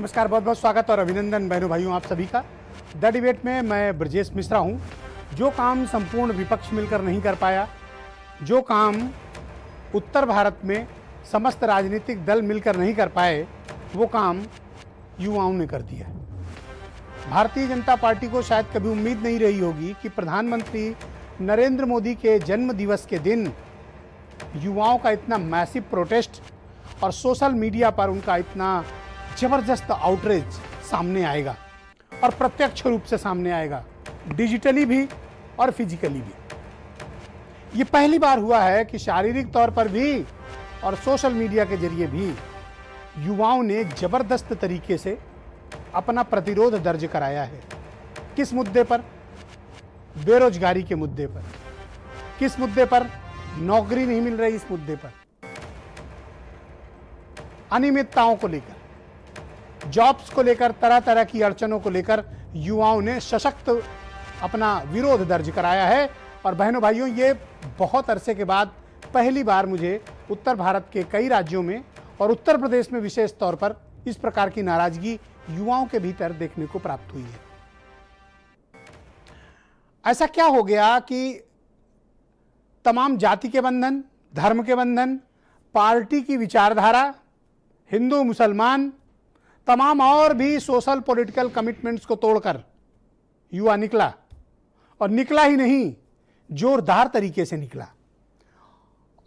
नमस्कार, बहुत बहुत स्वागत और अभिनंदन बहनों भाइयों आप सभी का। द डिबेट में मैं ब्रजेश मिश्रा हूं। जो काम संपूर्ण विपक्ष मिलकर नहीं कर पाया, जो काम उत्तर भारत में समस्त राजनीतिक दल मिलकर नहीं कर पाए, वो काम युवाओं ने कर दिया। भारतीय जनता पार्टी को शायद कभी उम्मीद नहीं रही होगी कि प्रधानमंत्री नरेंद्र मोदी के जन्म दिवस के दिन युवाओं का इतना मैसिव प्रोटेस्ट और सोशल मीडिया पर उनका इतना जबरदस्त आउटरीच सामने आएगा और प्रत्यक्ष रूप से सामने आएगा, डिजिटली भी और फिजिकली भी। ये पहली बार हुआ है कि शारीरिक तौर पर भी और सोशल मीडिया के जरिए भी युवाओं ने जबरदस्त तरीके से अपना प्रतिरोध दर्ज कराया है। किस मुद्दे पर? बेरोजगारी के मुद्दे पर। किस मुद्दे पर? नौकरी नहीं मिल रही, इस मुद्दे पर। अनियमितताओं को लेकर, जॉब्स को लेकर, तरह तरह की अड़चनों को लेकर युवाओं ने सशक्त अपना विरोध दर्ज कराया है। और बहनों भाइयों, ये बहुत अरसे के बाद पहली बार मुझे उत्तर भारत के कई राज्यों में और उत्तर प्रदेश में विशेष तौर पर इस प्रकार की नाराजगी युवाओं के भीतर देखने को प्राप्त हुई है। ऐसा क्या हो गया कि तमाम जाति के बंधन, धर्म के बंधन, पार्टी की विचारधारा, हिंदू मुसलमान, तमाम और भी सोशल पॉलिटिकल कमिटमेंट्स को तोड़कर युवा निकला। और निकला ही नहीं, जोरदार तरीके से निकला।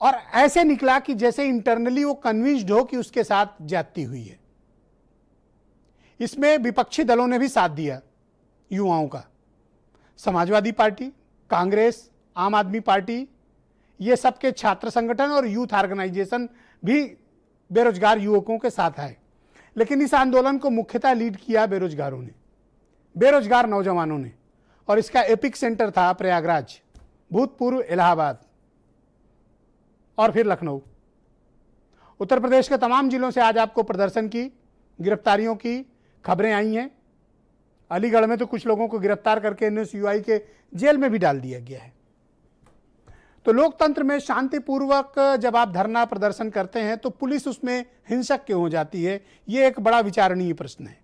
और ऐसे निकला कि जैसे इंटरनली वो कन्विंस्ड हो कि उसके साथ ज्यादती हुई है। इसमें विपक्षी दलों ने भी साथ दिया युवाओं का। समाजवादी पार्टी, कांग्रेस, आम आदमी पार्टी, ये सबके छात्र संगठन और यूथ ऑर्गेनाइजेशन भी बेरोजगार युवकों के साथ आए। लेकिन इस आंदोलन को मुख्यतः लीड किया बेरोजगारों ने, बेरोजगार नौजवानों ने। और इसका एपिक सेंटर था प्रयागराज, भूतपूर्व इलाहाबाद और फिर लखनऊ। उत्तर प्रदेश के तमाम जिलों से आज आपको प्रदर्शन की, गिरफ्तारियों की खबरें आई हैं। अलीगढ़ में तो कुछ लोगों को गिरफ्तार करके एनएसयूआई के जेल में भी डाल दिया गया है। तो लोकतंत्र में शांतिपूर्वक जब आप धरना प्रदर्शन करते हैं तो पुलिस उसमें हिंसक क्यों हो जाती है? ये एक बड़ा विचारणीय प्रश्न है।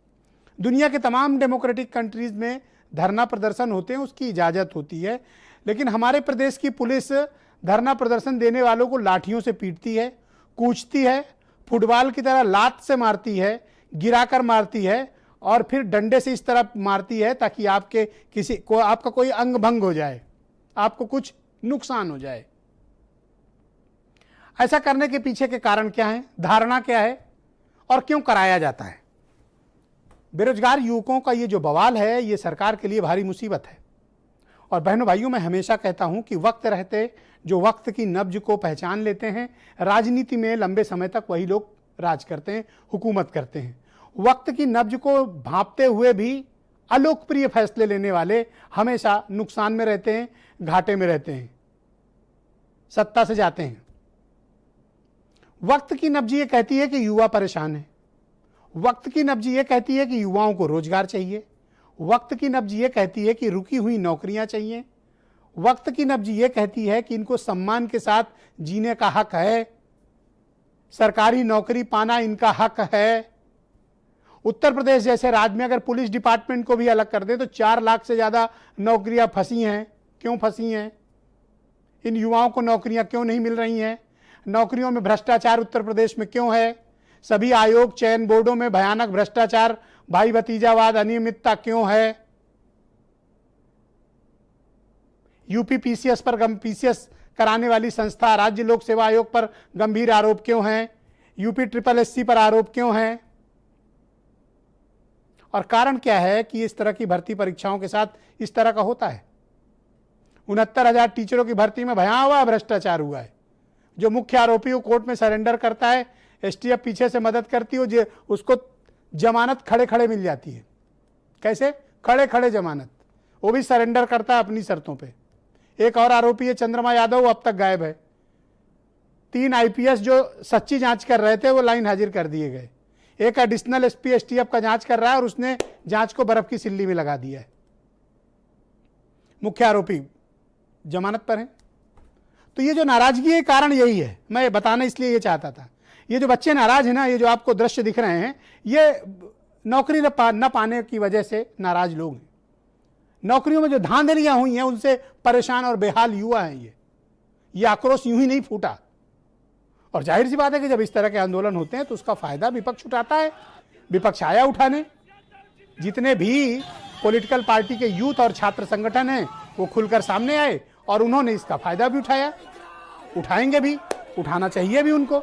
दुनिया के तमाम डेमोक्रेटिक कंट्रीज में धरना प्रदर्शन होते हैं, उसकी इजाज़त होती है। लेकिन हमारे प्रदेश की पुलिस धरना प्रदर्शन देने वालों को लाठियों से पीटती है, कूचती है, फुटबॉल की तरह लात से मारती है, गिराकर मारती है और फिर डंडे से इस तरह मारती है ताकि आपका कोई अंग भंग हो जाए, आपको कुछ नुकसान हो जाए। ऐसा करने के पीछे के कारण क्या है, धारणा क्या है और क्यों कराया जाता है? बेरोजगार युवकों का ये जो बवाल है, ये सरकार के लिए भारी मुसीबत है। और बहनों भाइयों, मैं हमेशा कहता हूं कि वक्त रहते जो वक्त की नब्ज को पहचान लेते हैं, राजनीति में लंबे समय तक वही लोग राज करते हैं, हुकूमत करते हैं। वक्त की नब्ज को भांपते हुए भी अलोकप्रिय फैसले लेने वाले हमेशा नुकसान में रहते हैं, घाटे में रहते हैं, सत्ता से जाते हैं। वक्त की नब्ज ये कहती है कि युवा परेशान है। वक्त की नब्ज ये कहती है कि युवाओं को रोजगार चाहिए। वक्त की नब्ज ये कहती है कि रुकी हुई नौकरियां चाहिए। वक्त की नब्ज ये कहती है कि इनको सम्मान के साथ जीने का हक है, सरकारी नौकरी पाना इनका हक है। उत्तर प्रदेश जैसे राज्य में अगर पुलिस डिपार्टमेंट को भी अलग कर दे तो 4 लाख से ज़्यादा नौकरियां फंसी हैं। क्यों फंसी हैं? इन युवाओं को नौकरियां क्यों नहीं मिल रही हैं? नौकरियों में भ्रष्टाचार उत्तर प्रदेश में क्यों है? सभी आयोग चयन बोर्डों में भयानक भ्रष्टाचार, भाई भतीजावाद, अनियमितता क्यों है? यूपी पीसीएस कराने वाली संस्था राज्य लोक सेवा आयोग पर गंभीर आरोप क्यों हैं? यूपी ट्रिपल एससी पर आरोप क्यों हैं? और कारण क्या है कि इस तरह की भर्ती परीक्षाओं के साथ इस तरह का होता है? 69,000 टीचरों की भर्ती में भयावह भ्रष्टाचार हुआ है। जो मुख्य आरोपी को कोर्ट में सरेंडर करता है, एसटीएफ पीछे से मदद करती है, उसको जमानत खड़े खड़े मिल जाती है। कैसे? खड़े खड़े जमानत, वो भी सरेंडर करता है अपनी शर्तों पे। एक और आरोपी है चंद्रमा यादव, वो अब तक गायब है। 3 आईपीएस जो सच्ची जांच कर रहे थे वो लाइन हाजिर कर दिए गए। एक एडिशनल एसपी एसटीएफ का जांच कर रहा है और उसने जांच को बर्फ की सिल्ली में लगा दिया है। मुख्य आरोपी जमानत पर है। तो ये जो नाराजगी है, कारण यही है। मैं बताना इसलिए ये चाहता था, ये जो बच्चे नाराज हैं ना, ये जो आपको दृश्य दिख रहे हैं, ये नौकरी न पाने की वजह से नाराज लोग हैं। नौकरियों में जो धांधलियां हुई हैं उनसे परेशान और बेहाल युवा हैं। ये आक्रोश यूं ही नहीं फूटा। और जाहिर सी बात है कि जब इस तरह के आंदोलन होते हैं तो उसका फायदा विपक्ष उठाता है। विपक्ष आया उठाने। जितने भी पॉलिटिकल पार्टी के यूथ और छात्र संगठन हैं वो खुलकर सामने आए और उन्होंने इसका फायदा भी उठाया, उठाएंगे भी, उठाना चाहिए भी उनको,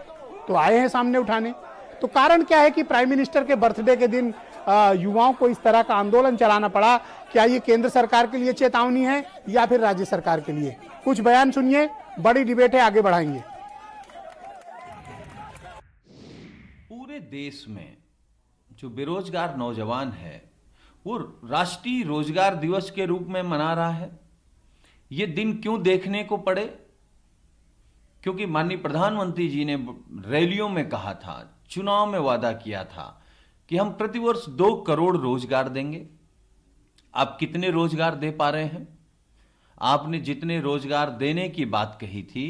तो आए हैं सामने उठाने। तो कारण क्या है कि प्राइम मिनिस्टर के बर्थडे के दिन युवाओं को इस तरह का आंदोलन चलाना पड़ा? क्या ये केंद्र सरकार के लिए चेतावनी है या फिर राज्य सरकार के लिए? कुछ बयान सुनिए, बड़ी डिबेट है, आगे बढ़ाएंगे। पूरे देश में जो बेरोजगार नौजवान है वो राष्ट्रीय रोजगार दिवस के रूप में मना रहा है। ये दिन क्यों देखने को पड़े? क्योंकि माननीय प्रधानमंत्री जी ने रैलियों में कहा था, चुनाव में वादा किया था कि हम प्रतिवर्ष 2 करोड़ रोजगार देंगे। आप कितने रोजगार दे पा रहे हैं? आपने जितने रोजगार देने की बात कही थी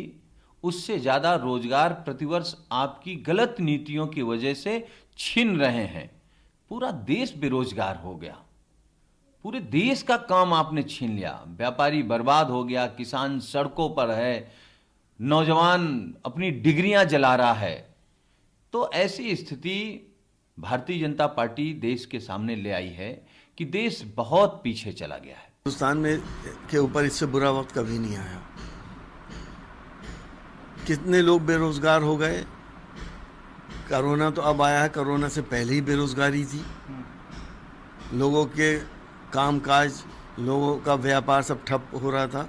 उससे ज्यादा रोजगार प्रतिवर्ष आपकी गलत नीतियों की वजह से छीन रहे हैं। पूरा देश बेरोजगार हो गया, पूरे देश का काम आपने छीन लिया। व्यापारी बर्बाद हो गया, किसान सड़कों पर है, नौजवान अपनी डिग्रियां जला रहा है। तो ऐसी स्थिति भारतीय जनता पार्टी देश के सामने ले आई है कि देश बहुत पीछे चला गया है। हिंदुस्तान में के ऊपर इससे बुरा वक्त कभी नहीं आया। कितने लोग बेरोजगार हो गए। कोरोना तो अब आया है, कोरोना से पहले ही बेरोजगारी थी। लोगों के कामकाज, लोगों का व्यापार सब ठप हो रहा था।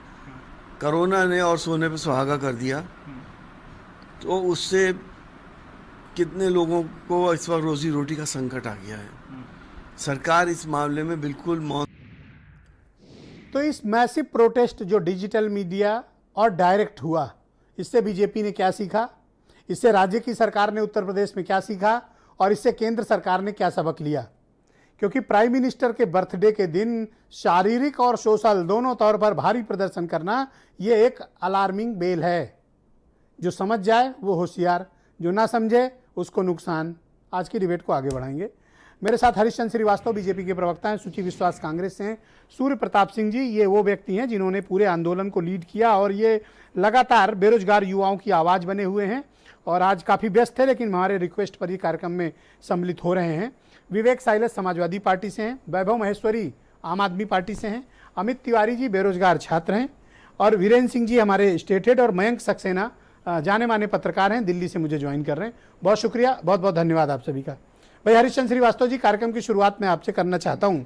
कोरोना ने और सोने पे सुहागा कर दिया। तो उससे कितने लोगों को इस वक्त रोजी रोटी का संकट आ गया है। सरकार इस मामले में बिल्कुल मौन। तो इस मैसिव प्रोटेस्ट जो डिजिटल मीडिया और डायरेक्ट हुआ, इससे बीजेपी ने क्या सीखा? इससे राज्य की सरकार ने उत्तर प्रदेश में क्या सीखा? और इससे केंद्र सरकार ने क्या सबक लिया? क्योंकि प्राइम मिनिस्टर के बर्थडे के दिन शारीरिक और सोशल दोनों तौर पर भारी प्रदर्शन करना ये एक अलार्मिंग बेल है। जो समझ जाए वो होशियार, जो ना समझे उसको नुकसान। आज की डिबेट को आगे बढ़ाएंगे। मेरे साथ हरीशचंद्र श्रीवास्तव बीजेपी के प्रवक्ता हैं, सुची विश्वास कांग्रेस से हैं, सूर्य प्रताप सिंह जी ये वो व्यक्ति हैं जिन्होंने पूरे आंदोलन को लीड किया और ये लगातार बेरोजगार युवाओं की आवाज़ बने हुए हैं और आज काफ़ी व्यस्त थे लेकिन हमारे रिक्वेस्ट पर ये कार्यक्रम में सम्मिलित हो रहे हैं। विवेक साइलस समाजवादी पार्टी से हैं, वैभव महेश्वरी आम आदमी पार्टी से हैं, अमित तिवारी जी बेरोजगार छात्र हैं और वीरेंद्र सिंह जी हमारे स्टेट हेड और मयंक सक्सेना जाने माने पत्रकार हैं, दिल्ली से मुझे ज्वाइन कर रहे हैं। बहुत शुक्रिया, बहुत बहुत धन्यवाद आप सभी का। भाई हरीशचंद्र श्रीवास्तव जी, कार्यक्रम की शुरुआत मैं आपसे करना चाहता हूं।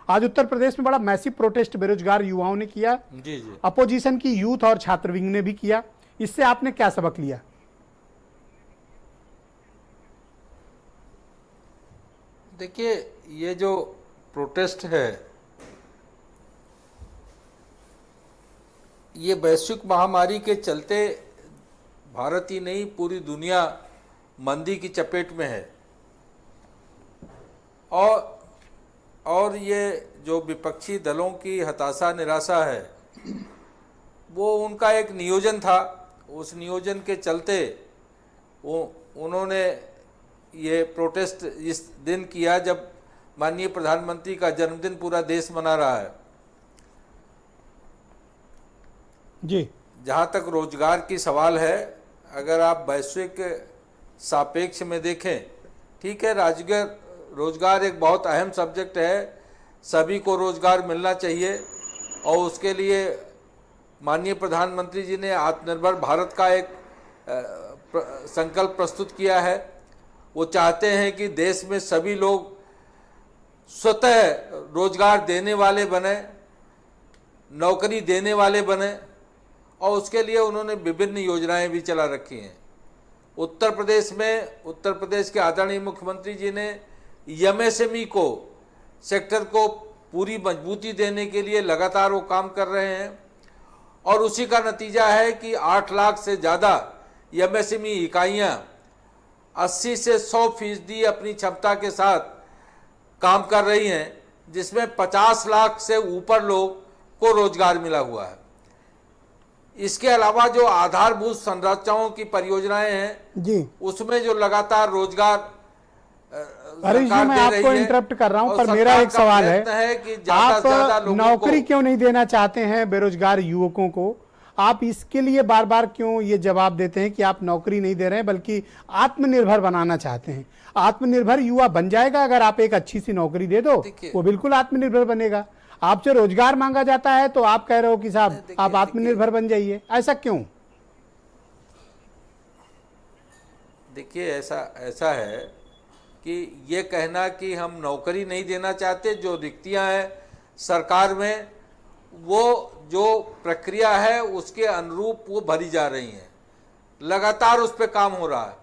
आज उत्तर प्रदेश में बड़ा मैसिव प्रोटेस्ट बेरोजगार युवाओं ने किया। जी। अपोजिशन की यूथ और छात्र विंग ने भी किया। इससे आपने क्या सबक लिया? देखिए, ये जो प्रोटेस्ट है ये वैश्विक महामारी के चलते भारत ही नहीं पूरी दुनिया मंदी की चपेट में है। और ये जो विपक्षी दलों की हताशा निराशा है वो उनका एक नियोजन था। उस नियोजन के चलते उन्होंने ये प्रोटेस्ट इस दिन किया जब माननीय प्रधानमंत्री का जन्मदिन पूरा देश मना रहा है। जी। जहाँ तक रोजगार की सवाल है, अगर आप वैश्विक सापेक्ष में देखें, ठीक है, रोजगार एक बहुत अहम सब्जेक्ट है, सभी को रोजगार मिलना चाहिए और उसके लिए माननीय प्रधानमंत्री जी ने आत्मनिर्भर भारत का एक संकल्प प्रस्तुत किया है। वो चाहते हैं कि देश में सभी लोग स्वतः रोजगार देने वाले बने, नौकरी देने वाले बने और उसके लिए उन्होंने विभिन्न योजनाएं भी चला रखी हैं। उत्तर प्रदेश के आदरणीय मुख्यमंत्री जी ने एमएसएमई को सेक्टर को पूरी मजबूती देने के लिए लगातार वो काम कर रहे हैं और उसी का नतीजा है कि 8 लाख से ज़्यादा एमएसएमई इकाइयाँ 80 से 100% अपनी क्षमता के साथ काम कर रही हैं, जिसमें 50 लाख से ऊपर लोग को रोजगार मिला हुआ है। इसके अलावा जो आधारभूत संरचनाओं की परियोजनाएं हैं जी, उसमें जो लगातार रोजगार हरीश जी, सरकार मैं दे आपको रही है। इंटरप्ट कर रहा हूं, और पर मेरा सरकार एक का सवाल प्रयत्न है कि ज्यादा से ज्यादा आप लोगों नौकरी को, क्यों नहीं देना चाहते हैं बेरोजगार युवकों को? आप इसके लिए बार बार क्यों ये जवाब देते हैं कि आप नौकरी नहीं दे रहे हैं बल्कि आत्मनिर्भर बनाना चाहते हैं? आत्मनिर्भर युवा बन जाएगा अगर आप एक अच्छी सी नौकरी दे दो, देखिए, वो बिल्कुल आत्मनिर्भर बनेगा। आपसे रोजगार मांगा जाता है तो आप कह रहे हो कि साहब देखिए, आप आत्मनिर्भर बन जाइए, ऐसा क्यों? देखिए ऐसा है कि ये कहना कि हम नौकरी नहीं देना चाहते, जो रिक्तियां हैं सरकार में वो जो प्रक्रिया है उसके अनुरूप वो भरी जा रही हैं, लगातार उस पर काम हो रहा है।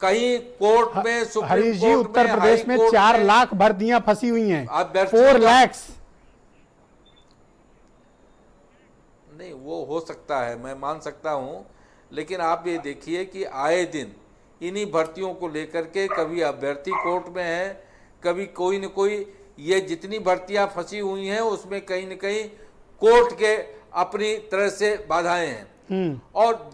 कहीं कोर्ट में, सुप्रीम हरीश जी, कोर्ट उत्तर प्रदेश में 4 लाख भर्तियां फंसी हुई हैं, अभ्यर्थियों 4 का- लाख। नहीं, वो हो सकता है, मैं मान सकता हूँ, लेकिन आप ये देखिए कि आए दिन इन्हीं भर्तियों को लेकर के कभी अभ्यर्थी कोर्ट में है, कभी कोई न कोई, ये जितनी भर्तियां फंसी हुई हैं उसमें कहीं न कहीं कोर्ट के अपनी तरह से बाधाएं हैं, और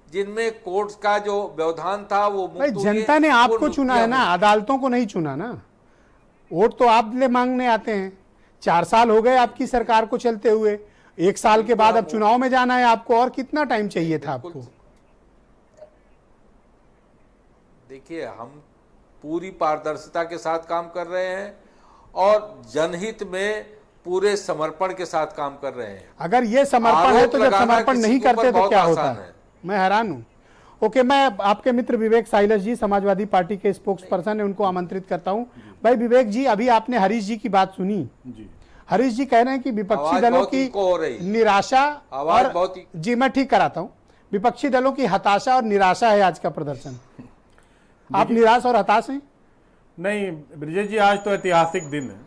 जिनमें कोर्ट का जो व्यवधान था वो भाई मुक्त हुई, जनता ने वो आपको नियुक्तियां चुना है ना, हुई। अदालतों को नहीं चुना ना। वोट तो आप ले मांगने आते हैं। 4 साल हो गए आपकी सरकार को चलते हुए, 1 साल के बाद अब चुनाव में जाना है आपको, और कितना टाइम चाहिए था आपको? देखिए, हम पूरी पारदर्शिता के साथ काम कर रहे हैं और जनहित में पूरे समर्पण के साथ काम कर रहे हैं। अगर ये समर्पण है आरोप तो जब लगाना समर्पण किसी नहीं के ऊपर करते तो बहुत क्या होता आसान है? है। मैं हैरान हूं। ओके, मैं आपके मित्र विवेक साइलस जी, समाजवादी पार्टी के स्पोक्स पर्सन है, उनको आमंत्रित करता हूं। भाई विवेक जी, अभी आपने हरीश जी की बात सुनी। हरीश जी कह रहे हैं कि विपक्षी आवाज दलों बहुत की इको हो रही है। निराशा आवाज और बहुत जी मैं ठीक कराता हूं, विपक्षी दलों की हताशा और निराशा है आज का प्रदर्शन। आप निराश और हताश हैं? नहीं ब्रिजेश जी, आज तो ऐतिहासिक दिन है।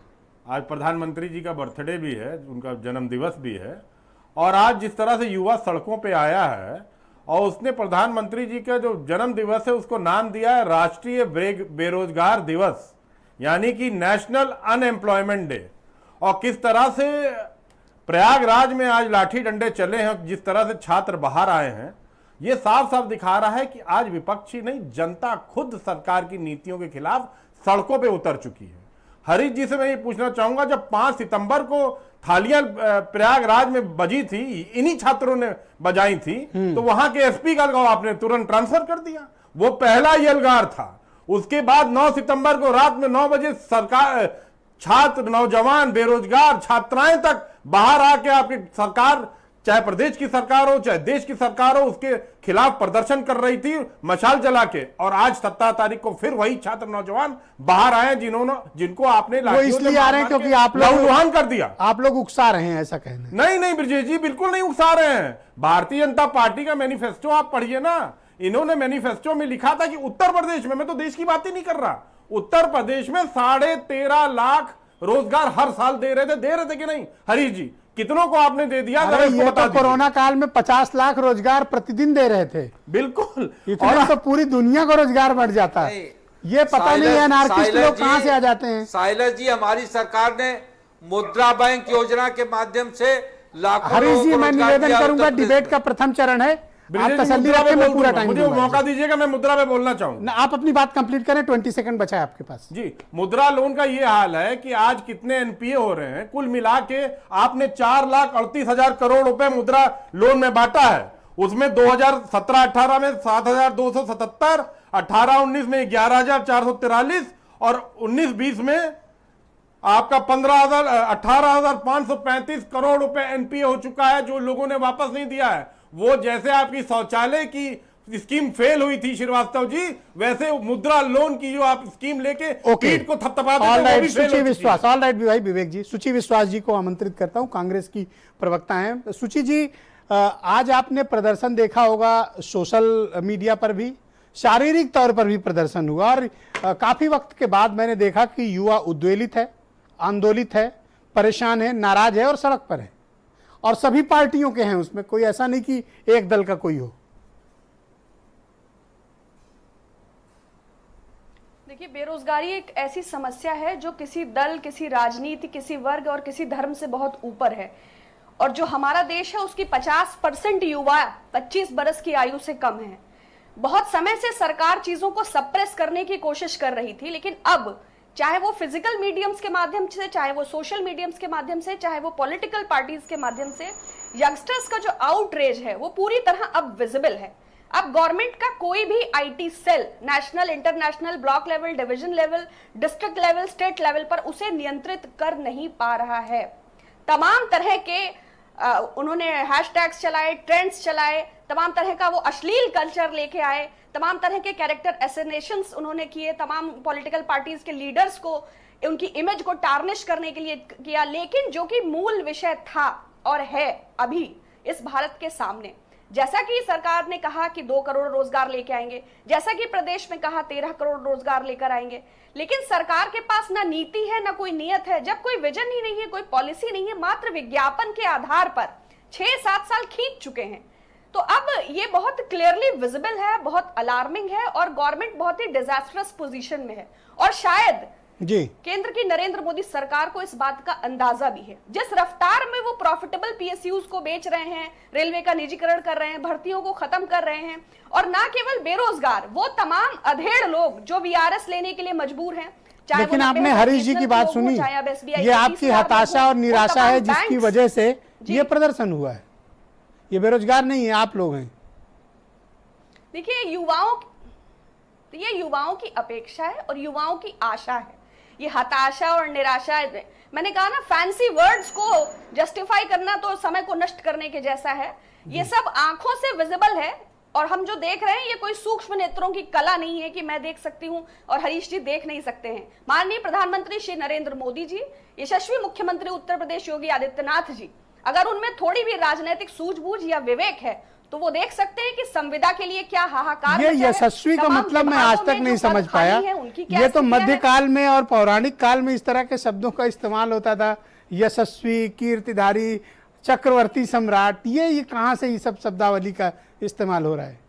आज प्रधानमंत्री जी का बर्थडे भी है, उनका जन्म दिवस भी है, और आज जिस तरह से युवा सड़कों पे आया है और उसने प्रधानमंत्री जी का जो जन्म दिवस है उसको नाम दिया है राष्ट्रीय बेरोजगार दिवस, यानी कि नेशनल अनएम्प्लॉयमेंट डे। और किस तरह से प्रयागराज में आज लाठी डंडे चले हैं, जिस तरह से छात्र बाहर आए हैं, ये साफ साफ दिखा रहा है कि आज विपक्षी नहीं, जनता खुद सरकार की नीतियों के खिलाफ सड़कों पे उतर चुकी है। हरीश जी से मैं ये पूछना चाहूंगा, जब 5 सितंबर को थालियां प्रयागराज में बजी थी, इन्हीं छात्रों ने बजाई थी, तो वहां के एसपी का आपने तुरंत ट्रांसफर कर दिया। वो पहला यलगार था। उसके बाद 9 सितंबर को रात में 9 बजे सरकार, छात्र, नौजवान, बेरोजगार, छात्राएं तक बाहर आके आपकी सरकार, चाहे प्रदेश की सरकार हो चाहे देश की सरकार हो, उसके खिलाफ प्रदर्शन कर रही थी मशाल जला के। और आज 17 तारीख को फिर वही छात्र नौजवान बाहर आए जिनको आपने वो इसलिए आ रहे हैं क्योंकि आप लोग लहूलुहान कर दिया। आप लोग उकसा रहे हैं, ऐसा कहना है। नहीं नहीं ब्रजेश जी, बिल्कुल नहीं उकसा रहे हैं। भारतीय जनता पार्टी का मैनिफेस्टो आप पढ़िए ना। इन्होंने मैनिफेस्टो में लिखा था कि उत्तर प्रदेश में, मैं तो देश की बात ही नहीं कर रहा, उत्तर प्रदेश में 13.5 लाख रोजगार हर साल दे रहे थे कि नहीं? हरीश जी, कितनों को आपने दे दिया? अरे ये तो कोरोना काल में 50 लाख रोजगार प्रतिदिन दे रहे थे। बिल्कुल, इतने तो पूरी दुनिया को रोजगार बढ़ जाता है। ये पता नहीं है अनार्किस्ट लोग कहां से आ जाते हैं। साइलस जी, हमारी सरकार ने मुद्रा बैंक योजना के माध्यम से लाखों हरीश लोगों जी, को मैं रोजगार निवेदन दिया करूंगा, उत्तर प्रदेश डिबेट में। का प्रथम चरण है, आप ब्रजेश जी, तसल्ली मुद्रा रखें, पे मैं बोल पूरा दूं, टाइम मुझे दूंगा। मौका दीजिएगा, मैं मुद्रा पे बोलना चाहूंगा। ना, आप अपनी बात कंप्लीट करें, 20 सेकंड बचा है आपके पास। जी, मुद्रा लोन का ये हाल है कि आज कितने एनपीए हो रहे हैं, कुल मिला के आपने 4,38,000 करोड़ रुपए मुद्रा लोन में बांटा है। उसमें 2017-18 में 7,277, 18-19 में 11,443 और 19-20 में आपका 18,535 करोड़ रुपए एनपीए हो चुका है, जो लोगों ने वापस नहीं दिया है। वो जैसे आपकी शौचालय की स्कीम फेल हुई थी श्रीवास्तव जी, वैसे मुद्रा लोन की जो आप स्कीम लेके पीठ को थपथपा देते हैं, वो भी फेल हो चुकी है। ऑल राइट भाई विवेक जी, सुचि विश्वास जी को आमंत्रित करता हूं, कांग्रेस की प्रवक्ता हैं। सुचि जी, आज आपने प्रदर्शन देखा होगा, सोशल मीडिया पर भी, शारीरिक तौर पर भी प्रदर्शन हुआ, और काफी वक्त के बाद मैंने देखा कि युवा उद्वेलित है, आंदोलित है, परेशान है, नाराज है और सड़क पर है, और सभी पार्टियों के हैं उसमें, कोई ऐसा नहीं कि एक दल का कोई हो। देखिए, बेरोजगारी एक ऐसी समस्या है जो किसी दल, किसी राजनीति, किसी वर्ग और किसी धर्म से बहुत ऊपर है। और जो हमारा देश है उसकी 50% युवा 25 बरस की आयु से कम है। बहुत समय से सरकार चीजों को सप्रेस करने की कोशिश कर रही थी, लेकिन अब चाहे वो फिजिकल मीडियम्स के माध्यम से, चाहे वो सोशल मीडियम्स के माध्यम से, चाहे वो पॉलिटिकल पार्टीज के माध्यम से, यंगस्टर्स का जो आउटरेज है वो पूरी तरह अब विजिबल है। अब गवर्नमेंट का कोई भी IT cell national, international, block level, division level, district level, state level पर उसे नियंत्रित कर नहीं पा रहा है। तमाम तरह के उन्होंने हैशटैग्स चलाए, ट्रेंड्स चलाए, तमाम तरह का वो अश्लील कल्चर लेके आए, तमाम तरह के कैरेक्टर एसेसिनेशंस उन्होंने किए, तमाम पॉलिटिकल पार्टीज के लीडर्स को, उनकी इमेज को टार्निश करने के लिए किया। लेकिन जो कि मूल विषय था और है अभी इस भारत के सामने, जैसा कि सरकार ने कहा कि 2 करोड़ रोजगार लेके आएंगे, जैसा कि प्रदेश में कहा 13 करोड़ रोजगार लेकर आएंगे, लेकिन सरकार के पास ना नीति है ना कोई नियत है। जब कोई विजन ही नहीं है, कोई पॉलिसी नहीं है, मात्र विज्ञापन के आधार पर 6-7 साल खींच चुके हैं, तो अब ये बहुत क्लियरली विजिबल है, बहुत अलार्मिंग है और गवर्नमेंट बहुत ही डिजास्टरस पोजीशन में है। और शायद जी केंद्र की नरेंद्र मोदी सरकार को इस बात का अंदाजा भी है। जिस रफ्तार में वो प्रॉफिटेबल पीएसयूज को बेच रहे हैं, रेलवे का निजीकरण कर रहे हैं, भर्तियों को खत्म कर रहे हैं, और ना केवल बेरोजगार, वो तमाम अधेड़ लोग जो वीआरएस लेने के लिए मजबूर हैं। लेकिन आपने हरीश जी की बात सुनी, ये आपकी हताशा और निराशा है जिसकी वजह से ये प्रदर्शन हुआ है। ये बेरोजगार नहीं है, आप लोग हैं। देखिए, ये युवाओं की अपेक्षा है और युवाओं की आशा है। ये हताशा और निराशा, मैंने कहा ना, फैंसी वर्ड्स को जस्टिफाई करना तो समय को नष्ट करने के जैसा है। ये सब आंखों से विजिबल है और हम जो देख रहे हैं ये कोई सूक्ष्म नेत्रों की कला नहीं है कि मैं देख सकती हूं और हरीश जी देख नहीं सकते हैं। माननीय प्रधानमंत्री श्री नरेंद्र मोदी जी, यशस्वी मुख्यमंत्री उत्तर प्रदेश योगी आदित्यनाथ जी, अगर उनमें थोड़ी भी राजनीतिक सूझबूझ या विवेक है तो वो देख सकते हैं कि संविदा के लिए क्या हाहाकार ये यशस्वी का मतलब मैं आज तक नहीं समझ पाया। ये तो मध्यकाल में और पौराणिक काल में इस तरह के शब्दों का इस्तेमाल होता था, यशस्वी, कीर्तिधारी, चक्रवर्ती सम्राट। ये कहां से ये सब शब्दावली का इस्तेमाल हो रहा है?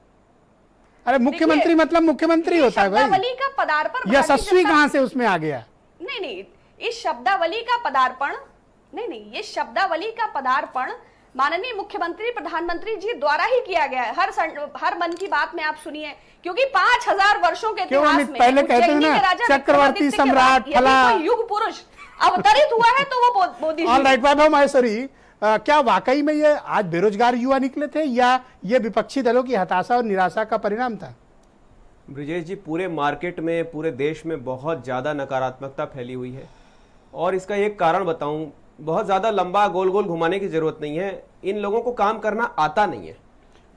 अरे मुख्यमंत्री मतलब मुख्यमंत्री होता है भाई, शब्दावली का पदार्पण, यशस्वी कहां से उसमें आ गया? नहीं, इस शब्दावली का पदार्पण नहीं, ये शब्दावली का पदार्पण माननीय मुख्यमंत्री प्रधानमंत्री जी द्वारा ही किया गया है। हर मन की बात में आप सुनिए, क्योंकि 5000 वर्षों के इतिहास में पहले कहते हैं ना चक्रवर्ती सम्राट फला युग पुरुष अवतरित हुआ है तो वो मोदी जी। ऑलराइट वैभव माहेश्वरी, क्या वाकई में ये आज बेरोजगार युवा निकले थे या ये विपक्षी दलों की हताशा और निराशा का परिणाम था? ब्रिजेश जी, पूरे मार्केट में, पूरे देश में बहुत ज़्यादा नकारात्मकता फैली हुई है और इसका एक कारण बताऊं, बहुत ज़्यादा लंबा गोल गोल घुमाने की जरूरत नहीं है। इन लोगों को काम करना आता नहीं है।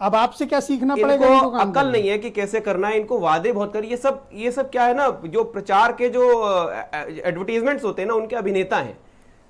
अब आपसे क्या सीखना पड़ेगा? इनको अकल नहीं है कि कैसे करना है। इनको वादे बहुत कर, ये सब क्या है ना, जो प्रचार के जो एडवर्टीजमेंट्स होते हैं ना, उनके अभिनेता हैं।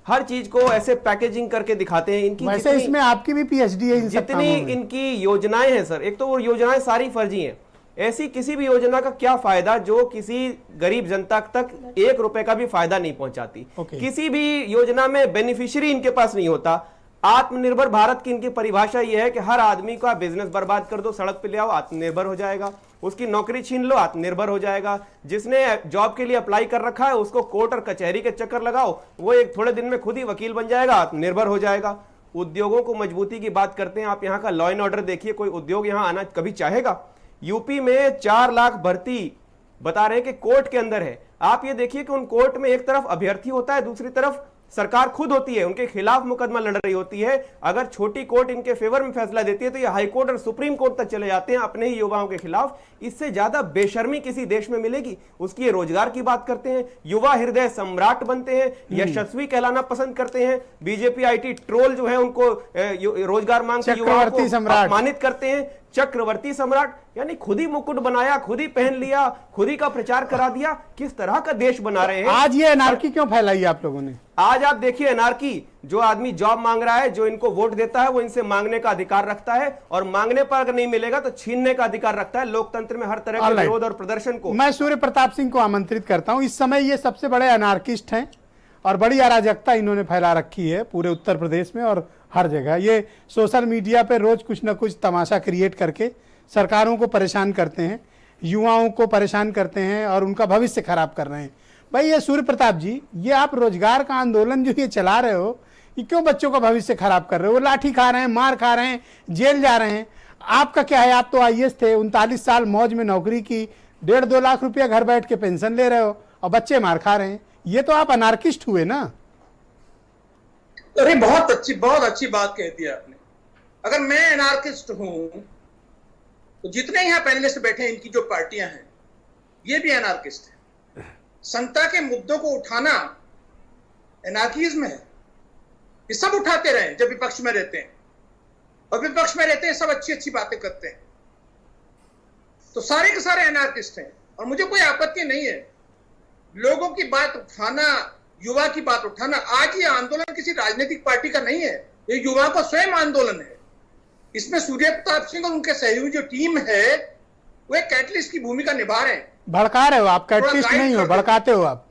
हर चीज को ऐसे पैकेजिंग करके दिखाते हैं। इनकी वैसे इसमें आपकी भी पीएचडी है। जितनी इनकी योजनाएं हैं सर, एक तो वो योजनाएं सारी फर्जी हैं। ऐसी किसी भी योजना का क्या फायदा जो किसी गरीब जनता तक 1 रुपए का भी फायदा नहीं पहुंचाती। किसी भी योजना में बेनिफिशियरी इनके पास नहीं होता। आत्मनिर्भर भारत की इनकी परिभाषा यह है कि हर आदमी का बिजनेस बर्बाद कर दो, सड़क पे ले आओ, आत्मनिर्भर हो जाएगा। उसकी नौकरी छीन लो, आत्मनिर्भर हो जाएगा। जिसने जॉब के लिए अप्लाई कर रखा है उसको कोर्ट और कचहरी के चक्कर लगाओ, वो एक थोड़े दिन में खुद ही वकील बन जाएगा, आत्मनिर्भर हो जाएगा। उद्योगों को मजबूती की बात करते हैं आप। यहाँ का लॉ एंड ऑर्डर देखिए, कोई उद्योग यहाँ आना कभी चाहेगा? यूपी में 4 लाख भर्ती बता रहे हैं कि कोर्ट के अंदर है। आप ये देखिए कि उन कोर्ट में एक तरफ अभ्यर्थी होता है, दूसरी तरफ सरकार खुद होती है, उनके खिलाफ मुकदमा लड़ रही होती है। अगर छोटी कोर्ट इनके फेवर में फैसला देती है तो ये हाई कोर्ट और सुप्रीम कोर्ट तक चले जाते हैं अपने ही युवाओं के खिलाफ। इससे ज्यादा बेशर्मी किसी देश में मिलेगी? उसकी ये रोजगार की बात करते हैं, युवा हृदय सम्राट बनते हैं, यशस्वी कहलाना पसंद करते हैं। बीजेपी आईटी ट्रोल जो है उनको रोजगार मांग के युवाओं को अपमानित करते हैं। चक्रवर्ती सम्राट यानी खुद ही मुकुट बनाया, खुद ही पहन लिया, खुद ही का प्रचार करा दिया। किस तरह का देश बना रहे हैं? आज ये एनार्की क्यों फैलाई आप लोगों ने? आज आप देखिए एनार्की, जो आदमी जॉब मांग रहा है, जो इनको वोट देता है, वो इनसे मांगने का अधिकार रखता है और मांगने पर अगर नहीं मिलेगा तो छीनने का अधिकार रखता है। लोकतंत्र में हर तरह के विरोध और प्रदर्शन को मैं सूर्य प्रताप सिंह को आमंत्रित करता हूं। इस समय ये सबसे बड़े अनार्किस्ट हैं और बड़ी अराजकता इन्होंने फैला रखी है पूरे उत्तर प्रदेश में और हर जगह। ये सोशल मीडिया पे रोज कुछ ना कुछ तमाशा क्रिएट करके सरकारों को परेशान करते हैं, युवाओं को परेशान करते हैं और उनका भविष्य खराब कर रहे हैं। भाई ये सूर्य प्रताप जी, ये आप रोजगार का आंदोलन जो ये चला रहे हो, ये क्यों बच्चों का भविष्य खराब कर रहे हो? वो लाठी खा रहे हैं, मार खा रहे हैं, जेल जा रहे हैं। आपका क्या है? आप तो आईएएस थे, 39 साल मौज में नौकरी की, 1.5-2 लाख रुपया घर बैठ के पेंशन ले रहे हो और बच्चे मार खा रहे हैं। ये तो आप अनार्किस्ट हुए ना। अरे बहुत अच्छी बात कह दी आपने। अगर मैं एनार्किस्ट हूं तो जितने यहाँ पैनलिस्ट बैठे हैं, इनकी जो पार्टियां हैं, ये भी एनार्किस्ट है। संता के मुद्दों को उठाना एनार्किज्म है। ये सब उठाते रहे जब विपक्ष में रहते हैं, और विपक्ष में रहते हैं सब अच्छी बातें करते हैं, तो सारे के सारे एनार्किस्ट हैं। और मुझे कोई आपत्ति नहीं है लोगों की बात उठाना, युवा की बात उठाना। आज ये आंदोलन किसी राजनीतिक पार्टी का नहीं है, ये युवा का स्वयं आंदोलन है। इसमें सूर्य प्रताप सिंह और उनके सहयोगी जो टीम है, वो एक कैटलिस्ट की भूमिका निभा रहे हैं। भड़का रहे हो आप, कैटलिस्ट नहीं हो, भड़काते हो आप।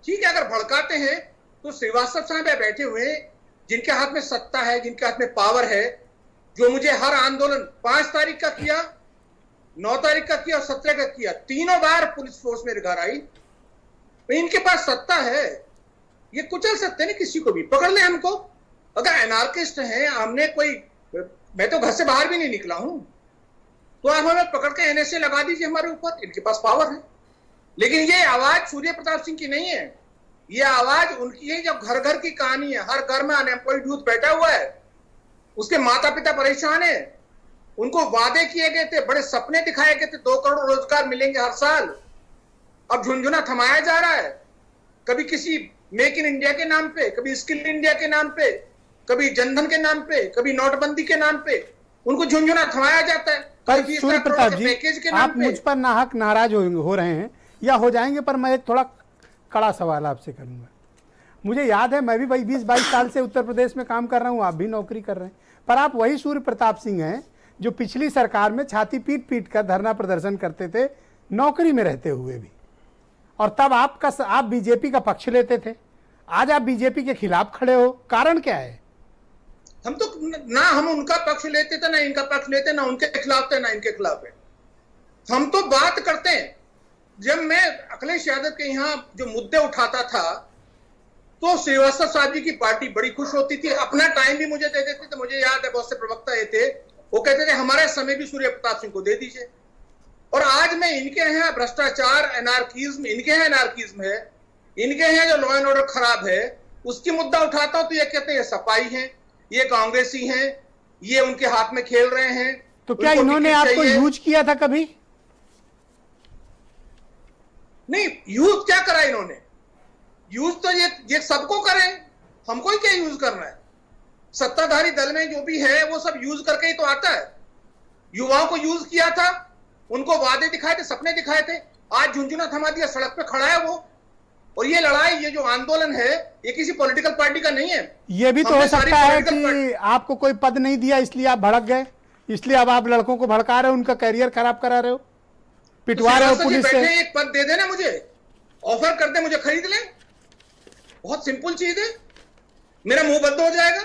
ठीक है, अगर भड़काते हैं तो श्रीवास्तव साहब बैठे हुए हैं, जिनके हाथ में सत्ता है, जिनके हाथ में पावर है, जो मुझे हर आंदोलन 5 तारीख का किया, 9 तारीख का किया और 17 का किया, तीनों बार पुलिस फोर्स मेरे घर आई। तो इनके पास सत्ता है, ये कुचल सकते हैं किसी को भी, पकड़ ले हमको। अगर एनार्किस्ट हैं, हमने कोई, मैं तो घर से बाहर भी नहीं निकला हूं, तो आप हमें पकड़ के एनएसए लगा दीजिए हमारे ऊपर, इनके पास पावर है। लेकिन ये आवाज सूर्य प्रताप सिंह की नहीं है, ये आवाज उनकी है। जब घर घर की कहानी है, हर घर में अनएम्प्लॉयड यूथ बैठा हुआ है, उसके माता पिता परेशान है, उनको वादे किए गए थे, बड़े सपने दिखाए गए थे, 2 करोड़ रोजगार मिलेंगे हर साल, अब झुंझुना थमाया जा रहा है। कभी किसी मेक इन इंडिया के नाम पे, कभी स्किल इंडिया के नाम पे, कभी जनधन के नाम पे, कभी नोटबंदी के नाम पे उनको झुंझुना थमाया जाता है। पर सूर्य प्रताप जी, आप मुझ पर नाहक नाराज हो रहे हैं या हो जाएंगे, पर मैं एक थोड़ा कड़ा सवाल आपसे करूंगा। मुझे याद है, मैं भी भाई 20-22 साल से उत्तर प्रदेश में काम कर रहा हूं, आप भी नौकरी कर रहे हैं, पर आप वही सूर्य प्रताप सिंह हैं जो पिछली सरकार में छाती पीट पीट कर धरना प्रदर्शन करते थे, नौकरी में रहते हुए भी, और तब आप बीजेपी का पक्ष लेते थे। आज आप बीजेपी के खिलाफ खड़े हो, कारण क्या है? हम तो ना हम उनका पक्ष लेते थे, ना इनका पक्ष लेते, ना उनके खिलाफ थे, ना इनके खिलाफ है। हम तो बात करते हैं। जब मैं अखिलेश यादव के यहाँ जो मुद्दे उठाता था, तो श्रीवास्तव साहब जी की पार्टी बड़ी खुश होती थी, अपना टाइम भी मुझे दे देते थे। मुझे याद है बहुत से प्रवक्ता ये थे, वो कहते थे हमारा समय भी सूर्य प्रताप सिंह को दे दीजिए। और आज मैं इनके यहाँ भ्रष्टाचार, एनार्किज्म, इनके यहाँ एनार्किज्म है, इनके यहाँ जो लॉ एंड ऑर्डर खराब है, उसकी मुद्दा उठाता हूं तो ये कहते हैं ये सपाई है, ये कांग्रेसी हैं, ये उनके हाथ में खेल रहे हैं। तो क्या इन्होंने आपको यूज किया था कभी? नहीं, यूज क्या करा इन्होंने? यूज तो ये सबको करें, हमको ही क्या यूज करना है? सत्ताधारी दल में जो भी है वो सब यूज करके ही तो आता है। युवाओं को यूज किया था, उनको वादे दिखाए थे, सपने दिखाए थे, आज झुंझुना थमा दिया, सड़क पे खड़ा है वो। और ये लड़ाई, ये जो आंदोलन है, ये किसी पॉलिटिकल पार्टी का नहीं है। ये भी तो हो सकता है कि आपको कोई पद नहीं दिया इसलिए आप भड़क गए, इसलिए अब आप लड़कों को भड़का रहे हो, उनका करियर खराब करा रहे हो, पिटवा रहे हो पुलिस से। एक पद दे देना, मुझे ऑफर कर दे, मुझे खरीद ले, बहुत सिंपल चीज है, मेरा मुंह बंद हो जाएगा।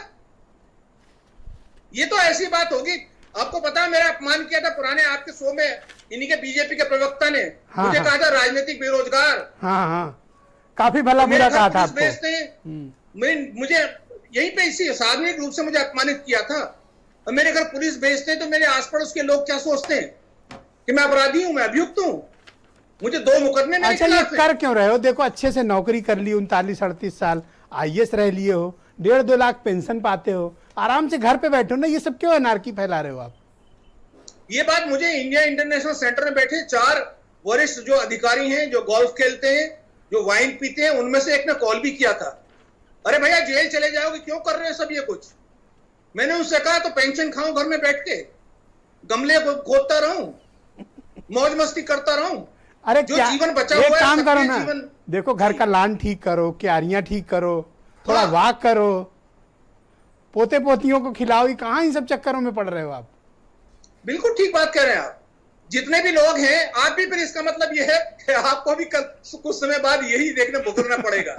ये तो ऐसी बात होगी। आपको पता है मेरा अपमान किया था पुराने आपके शो में, इन्हीं के बीजेपी के प्रवक्ता ने मुझे कहा था राजनीतिक बेरोजगार। हाँ, काफी भला बुरा कहा था आपको। मुझे यहीं पे इसी सार्वजनिक रूप से मुझे अपमानित किया था। और मेरे घर पुलिस भेजते हैं तो मेरे आस पड़ोस के लोग क्या सोचते हैं कि मैं अपराधी हूं, मैं अभियुक्त हूं। मुझे 2 मुकदमे मेरे अच्छा, ये कर क्यों रहे हो? देखो अच्छे से नौकरी कर ली, 39-38 साल आईएएस रह लिए हो, 1.5-2 लाख पेंशन पाते हो, आराम से घर पे बैठो ना, ये सब क्यों अनार्की फैला रहे हो आप? ये बात मुझे इंडिया इंटरनेशनल सेंटर में बैठे 4 वरिष्ठ जो अधिकारी हैं, जो गोल्फ खेलते हैं, जो वाइन पीते हैं, उनमें से एक ने कॉल भी किया था, अरे भैया जेल चले जाओगे, क्यों कर रहे हो सब ये कुछ? मैंने उससे कहा तो पेंशन खाऊं घर में बैठ के, गमले खोदता रहूं, मौज मस्ती करता रहूं। अरे जो क्या, जीवन बचा एक हुआ है, काम करो ना, जीवन... देखो घर का लान ठीक करो, क्यारियां ठीक करो, थोड़ा वॉक करो, पोते पोतियों को खिलाओ, कहां इन सब चक्करों में पड़ रहे हो आप? बिल्कुल ठीक बात कह रहे हैं आप। जितने भी लोग हैं, आप भी, फिर इसका मतलब यह है कि आपको भी कल कुछ समय बाद यही देखने भुगतना पड़ेगा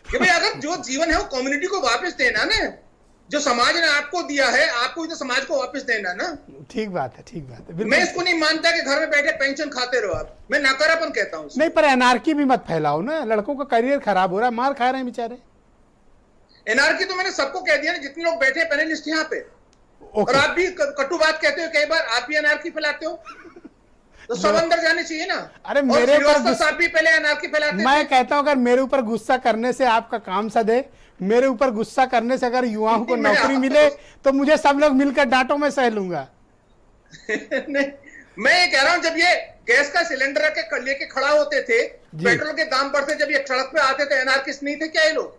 कि भाई अगर जो जीवन है वो कम्युनिटी को वापस देना ना, जो समाज ने आपको दिया है, आपको भी तो समाज को वापस देना ना। ठीक बात है, ठीक बात है। मैं इसको नहीं मानता कि घर में बैठे पेंशन खाते रहो आप, मैं नकारापन कहता हूं। नहीं, पर एनार्की भी मत फैलाओ ना, लड़कों का करियर खराब हो रहा है, मार खा रहे हैं बेचारे। एनार्की तो मैंने सबको कह दिया ना, जितने लोग बैठे पैनलिस्ट यहाँ पे, और आप भी कटु बात कहते हो, कई बार आप भी अनारकी फैलाते हो, तो सब अंदर जाने चाहिए ना। अरे और मेरे ऊपर श्रीवास्तव साहब भी पहले अनारकी फैलाते मैं थे। कहता हूं अगर मेरे ऊपर गुस्सा करने से आपका काम सदे, मेरे ऊपर गुस्सा करने से अगर युवाओं को नौकरी मिले तो मुझे सब लोग मिलकर डांटो, मैं सह लूंगा। नहीं, मैं ये कह रहा हूं, जब ये गैस का सिलेंडर लेके खड़ा होते थे, पेट्रोल के दाम बढ़ते, जब ये सड़क पे आते थे, अनारकिस्ट नहीं थे क्या ये लोग?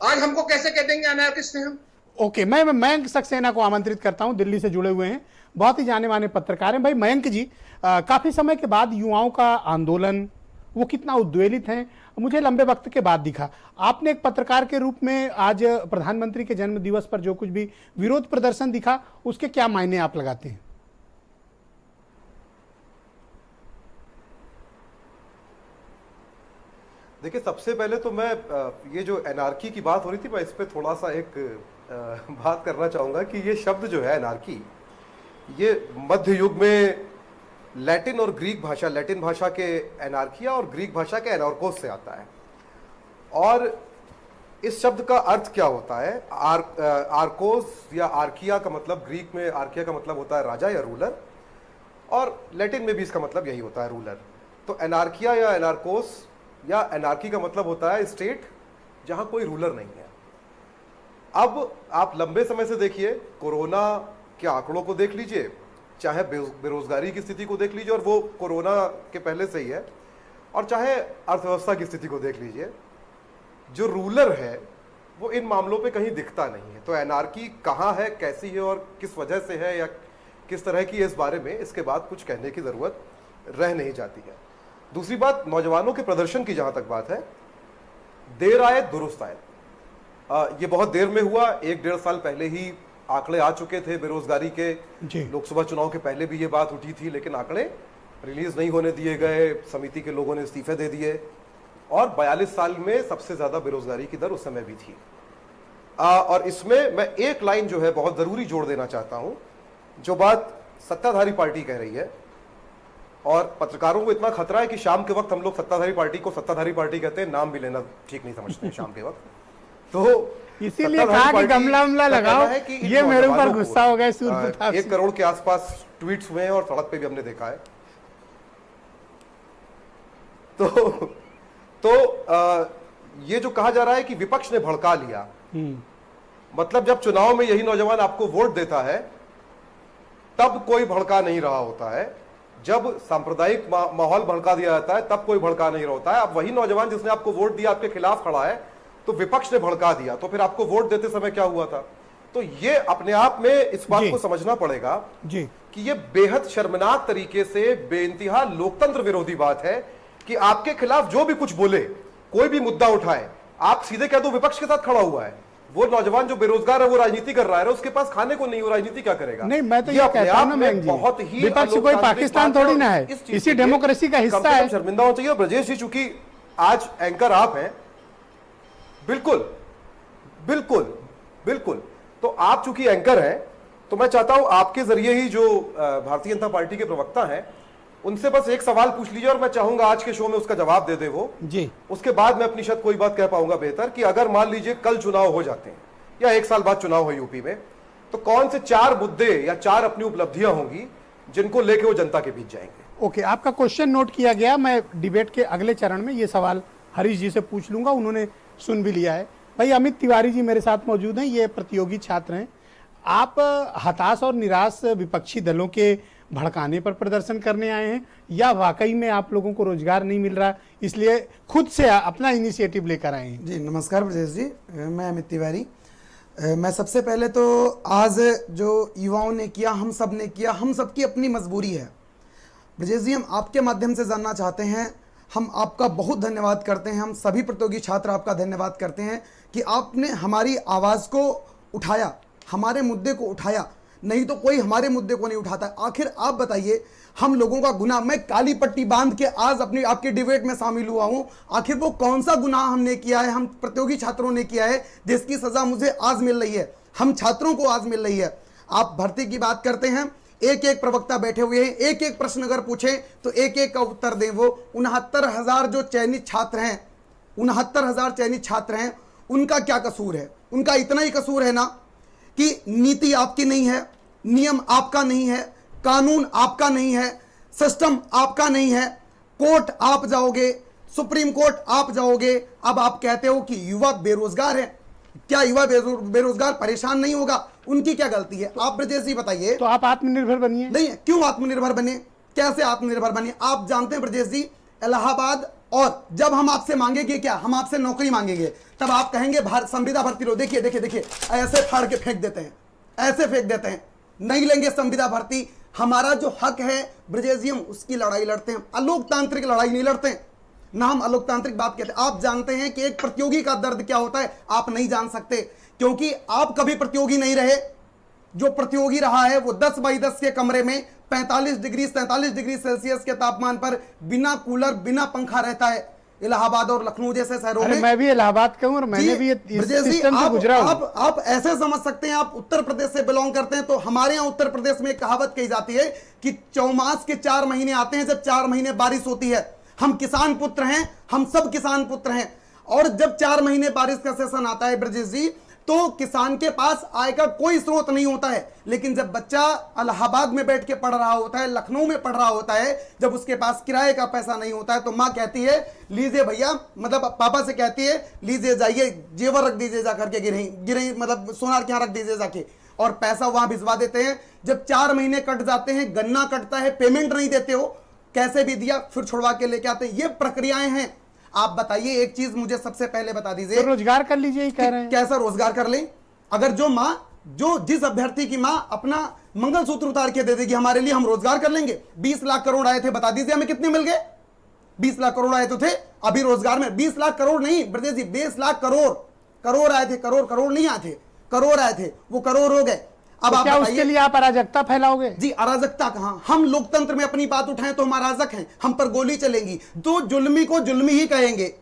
आज हमको कैसे कह देंगे अनारकिस्ट हैं हम? ओके, मैं मयंक सक्सेना को आमंत्रित करता हूं, दिल्ली से जुड़े हुए हैं, बहुत ही जाने माने पत्रकार हैं। भाई मयंक जी, काफी समय के बाद युवाओं का आंदोलन, वो कितना उद्वेलित हैं, मुझे लंबे वक्त के बाद दिखा। आपने एक पत्रकार के रूप में आज प्रधानमंत्री के जन्म दिवस पर जो कुछ भी विरोध प्रदर्शन दिखा, उसके क्या मायने आप लगाते हैं? देखिए, सबसे पहले तो मैं ये जो एनार्की की बात हो रही थी, मैं इस पे थोड़ा सा एक बात करना चाहूँगा कि ये शब्द जो है एनार्की, ये मध्य युग में लैटिन और ग्रीक भाषा, लैटिन भाषा के एनार्किया और ग्रीक भाषा के एनार्कोस से आता है। और इस शब्द का अर्थ क्या होता है? आर्कोस या आर्किया का मतलब, ग्रीक में आर्किया का मतलब होता है राजा या रूलर, और लैटिन में भी इसका मतलब यही होता है, रूलर। तो एनार्किया या एनार्कोस या एनार्की का मतलब होता है स्टेट जहां कोई रूलर नहीं है। अब आप लंबे समय से देखिए, कोरोना के आंकड़ों को देख लीजिए, चाहे बेरोजगारी की स्थिति को देख लीजिए, और वो कोरोना के पहले से ही है, और चाहे अर्थव्यवस्था की स्थिति को देख लीजिए, जो रूलर है वो इन मामलों पे कहीं दिखता नहीं है। तो एनार्की कहाँ है, कैसी है और किस वजह से है या किस तरह की, इस बारे में इसके बाद कुछ कहने की जरूरत रह नहीं जाती है। दूसरी बात, नौजवानों के प्रदर्शन की जहां तक बात है, देर आए दुरुस्त आए। ये बहुत देर में हुआ, 1-1.5 साल पहले ही आंकड़े आ चुके थे बेरोजगारी के। लोकसभा चुनाव के पहले भी ये बात उठी थी, लेकिन आंकड़े रिलीज नहीं होने दिए गए, समिति के लोगों ने इस्तीफे दे दिए, और 42 साल में सबसे ज्यादा बेरोजगारी की दर उस समय भी थी। और इसमें मैं एक लाइन जो है बहुत जरूरी जोड़ देना चाहता हूं, जो बात सत्ताधारी पार्टी कह रही है, और पत्रकारों को इतना खतरा है कि शाम के वक्त हम लोग सत्ताधारी पार्टी को सत्ताधारी पार्टी कहते हैं, नाम भी लेना ठीक नहीं समझते हैं शाम के वक्त। तो इसीलिए कहा कि गमला उमला लगाओ, ये मेरे ऊपर गुस्सा हो गया। 1 करोड़ के आसपास ट्वीट्स हुए हैं, और सड़क पे भी हमने देखा है। तो ये जो कहा जा रहा है कि विपक्ष ने भड़का लिया, मतलब जब चुनाव में यही नौजवान आपको वोट देता है तब कोई भड़का नहीं रहा होता है, जब सांप्रदायिक माहौल भड़का दिया जाता है तब कोई भड़का नहीं रहा होता है। अब वही नौजवान जिसने आपको वोट दिया आपके खिलाफ खड़ा है, तो विपक्ष ने भड़का दिया, तो फिर आपको वोट देते समय क्या हुआ था? तो ये अपने आप में इस बात को समझना पड़ेगा कि ये बेहद शर्मनाक तरीके से बेइंतहा लोकतंत्र विरोधी बात है कि आपके खिलाफ जो भी कुछ बोले, कोई भी मुद्दा उठाए, आप सीधे कह दो विपक्ष के साथ खड़ा हुआ है। वो नौजवान जो बेरोजगार है, वो राजनीति कर रहा है, उसके पास खाने को नहीं, वो राजनीति क्या करेगा? नहीं, मैं तो ये कहता हूं ना मयंक जी, बहुत ही विपक्ष कोई पाकिस्तान थोड़ी ना है, इसी डेमोक्रेसी का हिस्सा है। शर्मिंदा होना चाहिए। और ब्रजेश जी, चूंकि आज एंकर आप हैं, बिल्कुल बिल्कुल बिल्कुल, तो आप चूंकि एंकर हैं, तो मैं चाहता हूं आपके जरिए ही जो भारतीय जनता पार्टी के प्रवक्ता हैं, उनसे बस एक सवाल पूछ लीजिए, और मैं चाहूंगा आज के शो में उसका जवाब दे दे वो जी। उसके बाद मैं अपनी शायद कोई बात कह पाऊंगा बेहतर, कि अगर मान लीजिए कल चुनाव हो जाते हैं या 1 साल बाद चुनाव हो यूपी में, तो कौन से 4 मुद्दे या 4 अपनी उपलब्धियां होंगी जिनको लेके वो जनता के बीच जाएंगे? ओके, आपका क्वेश्चन नोट किया गया। मैं डिबेट के अगले चरण में ये सवाल हरीश जी से पूछ लूंगा, उन्होंने सुन भी लिया है। भाई अमित तिवारी जी मेरे साथ मौजूद हैं, ये प्रतियोगी छात्र हैं। आप हताश और निराश विपक्षी दलों के भड़काने पर प्रदर्शन करने आए हैं, या वाकई में आप लोगों को रोजगार नहीं मिल रहा इसलिए खुद से अपना इनिशिएटिव लेकर आए हैं? जी नमस्कार ब्रजेश जी, मैं अमित तिवारी। मैं सबसे पहले तो आज जो युवाओं ने किया, हम सब ने किया, हम सबकी अपनी मजबूरी है। ब्रजेश जी, हम आपके माध्यम से जानना चाहते हैं, हम आपका बहुत धन्यवाद करते हैं, हम सभी प्रतियोगी छात्र आपका धन्यवाद करते हैं कि आपने हमारी आवाज़ को उठाया, हमारे मुद्दे को उठाया, नहीं तो कोई हमारे मुद्दे को नहीं उठाता। आखिर आप बताइए, हम लोगों का गुनाह, मैं काली पट्टी बांध के आज अपनी आपके डिबेट में शामिल हुआ हूं, आखिर वो कौन सा गुनाह हमने किया है, हम प्रतियोगी छात्रों ने किया है जिसकी सजा मुझे आज मिल रही है, हम छात्रों को आज मिल रही है? आप भर्ती की बात करते हैं, एक एक प्रवक्ता बैठे हुए हैं, एक एक प्रश्न अगर पूछें तो एक एक का उत्तर दें। वो 69,000 जो चयनित छात्र हैं, 69,000 चयनित छात्र हैं, उनका क्या कसूर है? उनका इतना ही कसूर है ना कि नीति आपकी नहीं है, नियम आपका नहीं है, कानून आपका नहीं है, सिस्टम आपका नहीं है, कोर्ट आप जाओगे, सुप्रीम कोर्ट आप जाओगे, अब आप कहते हो कि युवा बेरोजगार है। क्या युवा बेरोजगार परेशान नहीं होगा? उनकी क्या गलती है? आप ब्रजेश जी बताइए। तो आप आत्मनिर्भर बनिए। नहीं, क्यों आत्मनिर्भर बने? कैसे आत्मनिर्भर बने? आप जानते हैं ब्रजेश जी, इलाहाबाद, और जब हम आपसे मांगेंगे क्या, हम आपसे नौकरी मांगेंगे, तब आप कहेंगे संविदा भर्ती लो। देखिए देखिए देखिए, ऐसे फाड़ के फेंक देते हैं, ऐसे फेंक देते हैं, नहीं लेंगे संविदा भर्ती। हमारा जो हक है ब्रजेश जी, हम उसकी लड़ाई लड़ते हैं, अलोकतांत्रिक लड़ाई नहीं लड़ते हैं ना, हम अलोकतांत्रिक बात कहते हैं। आप जानते हैं कि एक प्रतियोगी का दर्द क्या होता है? आप नहीं जान सकते, क्योंकि आप कभी प्रतियोगी नहीं रहे। जो प्रतियोगी रहा है वो 10 बाई 10 के कमरे में 45 डिग्री 47 डिग्री सेल्सियस के तापमान पर बिना कूलर बिना पंखा रहता है। इलाहाबाद और लखनऊ जैसे शहरों में, मैं भी इलाहाबाद का हूं और मैंने भी इस सिस्टम से गुजरा हूं। आप ऐसे समझ सकते हैं, आप उत्तर प्रदेश से बिलोंग करते हैं, तो हमारे यहाँ उत्तर प्रदेश में एक कहावत कही जाती है कि चौमास के 4 महीने आते हैं, जब 4 महीने बारिश होती है। हम किसान पुत्र हैं, हम सब किसान पुत्र हैं, और जब 4 महीने बारिश का सेशन आता है ब्रजेश जी, तो किसान के पास आय का कोई स्रोत नहीं होता है। लेकिन जब बच्चा इलाहाबाद में बैठ के पढ़ रहा होता है, लखनऊ में पढ़ रहा होता है, जब उसके पास किराए का पैसा नहीं होता है, तो माँ कहती है लीजिए भैया, मतलब पापा से कहती है लीजिए जाइए जेवर रख दीजिए जा करके, गिरही मतलब सोनार के यहाँ रख दीजिए जाके, और पैसा वहां भिजवा देते हैं। जब 4 महीने कट जाते हैं, गन्ना कटता है, पेमेंट नहीं देते हो, कैसे भी दिया फिर छुड़वा के लेके आते हैं। ये प्रक्रियाएं हैं। आप बताइए एक चीज मुझे सबसे पहले बता दीजिए, तो रोजगार कर लीजिए, कह रहे हैं। कैसा रोजगार कर लें? अगर जिस अभ्यर्थी की माँ अपना मंगलसूत्र उतार के दे देगी हमारे लिए, हम रोजगार कर लेंगे। 20 लाख करोड़ आए थे, बता दीजिए हमें कितने मिल गए? 20 लाख करोड़ आए तो थे, अभी रोजगार में 20 लाख करोड़ नहीं ब्रजेश जी, 20 लाख करोड़ आए थे। करोड़ नहीं आए थे, करोड़ आए थे, वो करोड़ हो गए। अब तो आप क्या उसके लिए आप अराजकता फैलाओगे? जी, अराजकता कहां? हम लोकतंत्र में अपनी बात उठाएं तो हम अराजक हैं, हम पर गोली चलेंगी। तो जुल्मी को जुल्मी ही कहेंगे,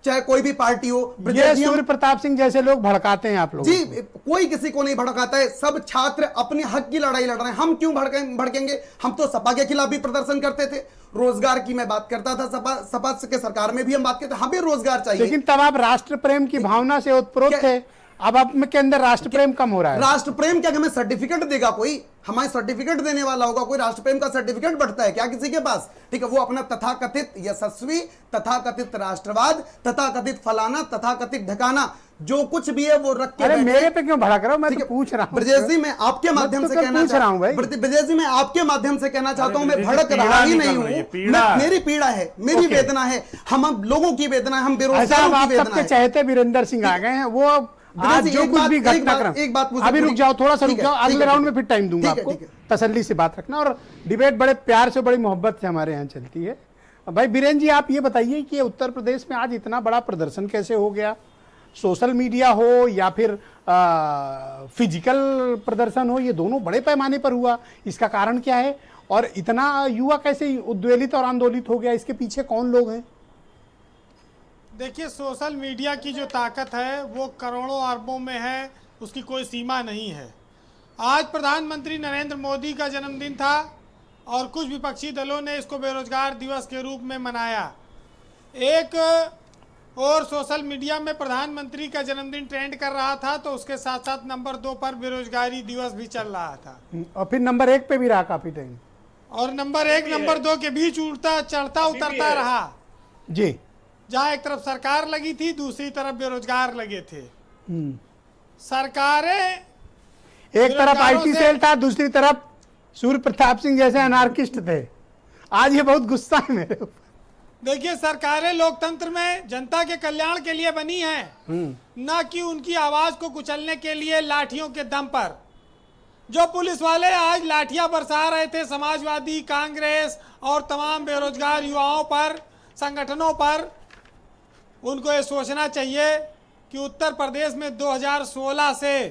चाहे कोई भी पार्टी हो। ये सूर्य प्रताप सिंह जैसे लोग भड़काते हैं आप लोग जी, कोई किसी को नहीं भड़काता है, सब छात्र अपने हक की लड़ाई लड़ रहे हैं। हम क्यों भड़केंगे? हम तो सपा के खिलाफ भी प्रदर्शन करते थे, रोजगार की मैं बात करता था, सपा के सरकार में भी हम बात करते, हमें रोजगार चाहिए। लेकिन तब आप राष्ट्र प्रेम की भावना से ओतप्रोत थे, अब आप के अंदर राष्ट्र प्रेम कम हो रहा है। राष्ट्र प्रेम क्या हमें सर्टिफिकेट देगा कोई? हमारे सर्टिफिकेट देने वाला होगा कोई? राष्ट्र प्रेम का सर्टिफिकेट बढ़ता है क्या किसी के पास? ठीक है, वो अपना तथाकथित यशस्वी, तथाकथित राष्ट्रवाद, तथाकथित फलाना, तथाकथित ढकाना, जो कुछ भी है वो रख के। अरे मेरे पे क्यों भड़क रहा हूं? मैं तो पूछ रहा हूं ब्रजेश जी, मैं आपके माध्यम से कहना चाहता हूं भाई, ब्रजेश जी मैं आपके माध्यम से कहना चाहता हूं, मैं भड़क रहा ही नहीं हूं। मेरी पीड़ा है, मेरी वेदना है, हम लोगों की वेदना है, हम बेरोजगारों की वेदना है। चाहते वीरेंद्र सिंह आ गए हैं, वो आज जो कुछ भी घटनाक्रम, अभी रुक जाओ, थोड़ा सा रुक जाओ, अगले राउंड में फिर टाइम दूंगा आपको, तसल्ली से बात रखना। और डिबेट बड़े प्यार से, बड़ी मोहब्बत से हमारे यहाँ चलती है। भाई बीरेन जी, आप ये बताइए कि उत्तर प्रदेश में आज इतना बड़ा प्रदर्शन कैसे हो गया? सोशल मीडिया हो या फिर फिजिकल प्रदर्शन हो, ये दोनों बड़े पैमाने पर हुआ, इसका कारण क्या है? और इतना युवा कैसे उद्वेलित और आंदोलित हो गया? इसके पीछे कौन लोग हैं? देखिए, सोशल मीडिया की जो ताकत है वो करोड़ों अरबों में है, उसकी कोई सीमा नहीं है। आज प्रधानमंत्री नरेंद्र मोदी का जन्मदिन था और कुछ विपक्षी दलों ने इसको बेरोजगार दिवस के रूप में मनाया। एक और सोशल मीडिया में प्रधानमंत्री का जन्मदिन ट्रेंड कर रहा था, तो उसके साथ साथ नंबर 2 पर बेरोजगारी दिवस भी चल रहा था, और फिर नंबर 1 पे भी रहा काफी टाइम, और नंबर 1 नंबर 2 के बीच चढ़ता उतरता रहा जी। जहाँ एक तरफ सरकार लगी थी, दूसरी तरफ बेरोजगार लगे थे। सरकारें, एक तरफ आईटी सेल था, दूसरी तरफ सूर्य प्रताप सिंह जैसे अनार्किस्ट थे। आज ये बहुत गुस्सा है मेरे ऊपर। देखिए, सरकारें लोकतंत्र में जनता के कल्याण के लिए बनी हैं, न कि उनकी आवाज को कुचलने के लिए लाठियों के दम पर। जो पुलिस वाले आज लाठियां बरसा रहे थे समाजवादी, कांग्रेस और तमाम बेरोजगार युवाओं पर, संगठनों पर, उनको ये सोचना चाहिए कि उत्तर प्रदेश में 2016 से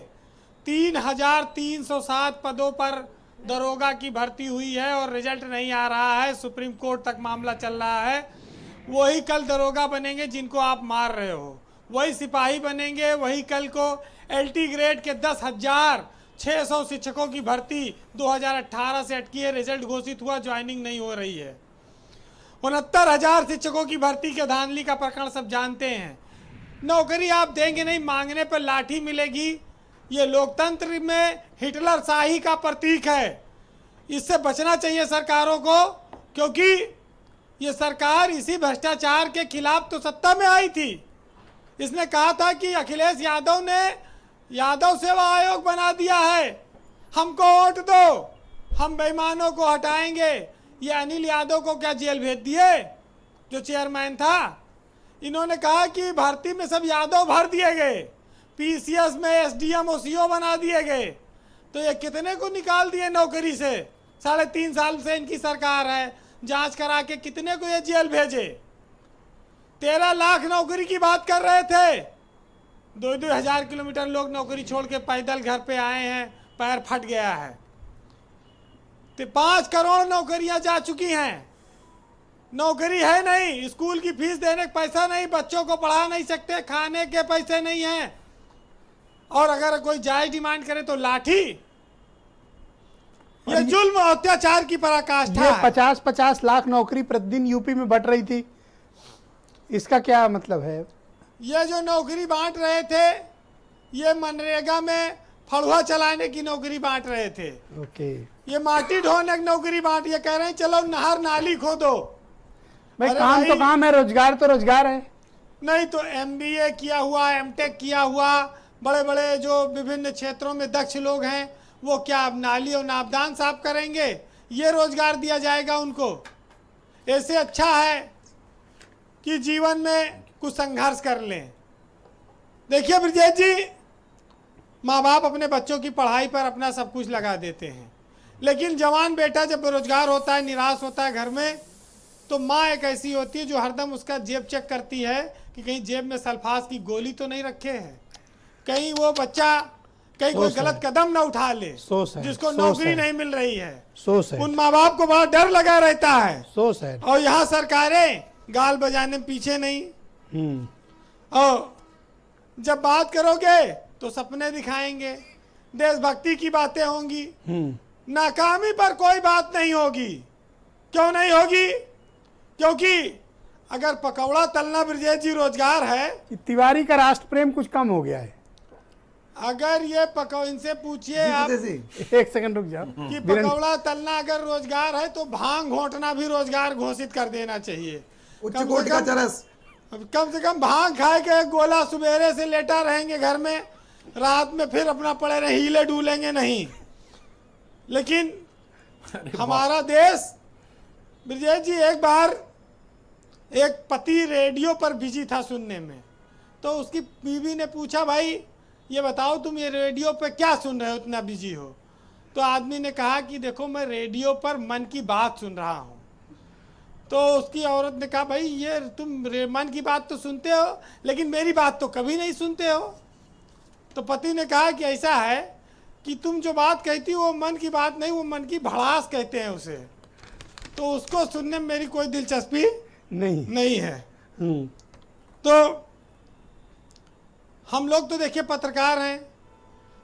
3,307 पदों पर दरोगा की भर्ती हुई है और रिजल्ट नहीं आ रहा है। सुप्रीम कोर्ट तक मामला चल रहा है। वही कल दरोगा बनेंगे जिनको आप मार रहे हो, वही सिपाही बनेंगे, वही कल को एलटी ग्रेड के 10,600 शिक्षकों की भर्ती 2018 से अटकी है, रिजल्ट घोषित हुआ, ज्वाइनिंग नहीं हो रही है। 69,000 शिक्षकों की भर्ती के धांधली का प्रकरण सब जानते हैं। नौकरी आप देंगे नहीं, मांगने पर लाठी मिलेगी, ये लोकतंत्र में हिटलर शाही का प्रतीक है। इससे बचना चाहिए सरकारों को, क्योंकि ये सरकार इसी भ्रष्टाचार के खिलाफ तो सत्ता में आई थी। इसने कहा था कि अखिलेश यादव ने यादव सेवा आयोग बना दिया है, हमको वोट दो, हम बेईमानों को हटाएंगे। ये अनिल यादव को क्या जेल भेज दिए, जो चेयरमैन था। इन्होंने कहा कि भर्ती में सब यादव भर दिए गए, पीसीएस में एसडीएम और सीओ बना दिए गए। तो ये कितने को निकाल दिए नौकरी से। 3.5 साल से इनकी सरकार है, जांच करा के कितने को ये जेल भेजे। 13 लाख नौकरी की बात कर रहे थे। 2-2 हज़ार किलोमीटर लोग नौकरी छोड़ के पैदल घर पे आए हैं, पैर फट गया है। तो 5 करोड़ नौकरियां जा चुकी हैं। नौकरी है नहीं, स्कूल की फीस देने का पैसा नहीं, बच्चों को पढ़ा नहीं सकते, खाने के पैसे नहीं हैं। और अगर कोई जायज डिमांड करे तो लाठी। ये जुल्म और अत्याचार की पराकाष्ठा है। 50-50 लाख नौकरी प्रतिदिन यूपी में बट रही थी, इसका क्या मतलब है? ये जो नौकरी बांट रहे थे, ये मनरेगा में फड़ुआ चलाने की नौकरी बांट रहे थे। ओके। ये माटी ढोने की नौकरी बांट, ये कह रहे हैं चलो नहर नाली खोदो। भाई काम तो काम है, रोजगार तो रोजगार है। नहीं तो एमबीए किया हुआ, एमटेक किया हुआ, बड़े बड़े जो विभिन्न क्षेत्रों में दक्ष लोग हैं, वो क्या नाली और नापदान साफ करेंगे? ये रोजगार दिया जाएगा उनको। ऐसे अच्छा है कि जीवन में कुछ संघर्ष कर लें। देखिए ब्रजेश जी, माँ बाप अपने बच्चों की पढ़ाई पर अपना सब कुछ लगा देते हैं, लेकिन जवान बेटा जब बेरोजगार होता है, निराश होता है घर में, तो माँ एक ऐसी होती है जो हरदम उसका जेब चेक करती है कि कहीं जेब में सल्फास की गोली तो नहीं रखे हैं, कहीं वो बच्चा कहीं कोई गलत कदम ना उठा ले, जिसको नौकरी नहीं मिल रही है। उन माँ बाप को बड़ा डर लगा रहता है। और यहाँ सरकारें गाल बजाने में पीछे नहीं। और जब बात करोगे तो सपने दिखाएंगे, देशभक्ति की बातें होंगी, नाकामी पर कोई बात नहीं होगी। क्यों नहीं होगी? क्योंकि अगर पकौड़ा तलना ब्रजेश जी रोजगार है, तिवारी का राष्ट्र प्रेम कुछ कम हो गया है। अगर ये इनसे पूछिए आप, एक सेकंड रुक जाओ, कि पकौड़ा तलना अगर रोजगार है तो भांग घोटना भी रोजगार घोषित कर देना चाहिए। कम से कम भांग खाए के एक गोला सुबेरे से लेटा रहेंगे घर में, रात में फिर अपना पड़े रहे, हिले डूलेंगे नहीं। लेकिन हमारा देश, ब्रजेश जी, एक बार एक पति रेडियो पर बिजी था सुनने में, तो उसकी बीवी ने पूछा, भाई ये बताओ तुम ये रेडियो पे क्या सुन रहे हो, इतना बिजी हो? तो आदमी ने कहा कि देखो मैं रेडियो पर मन की बात सुन रहा हूँ। तो उसकी औरत ने कहा, भाई ये तुम मन की बात तो सुनते हो, लेकिन मेरी बात तो कभी नहीं सुनते हो। तो पति ने कहा कि ऐसा है कि तुम जो बात कहती हो वो मन की बात नहीं, वो मन की भड़ास कहते हैं उसे, तो उसको सुनने में मेरी कोई दिलचस्पी नहीं है। तो हम लोग तो देखिए पत्रकार हैं,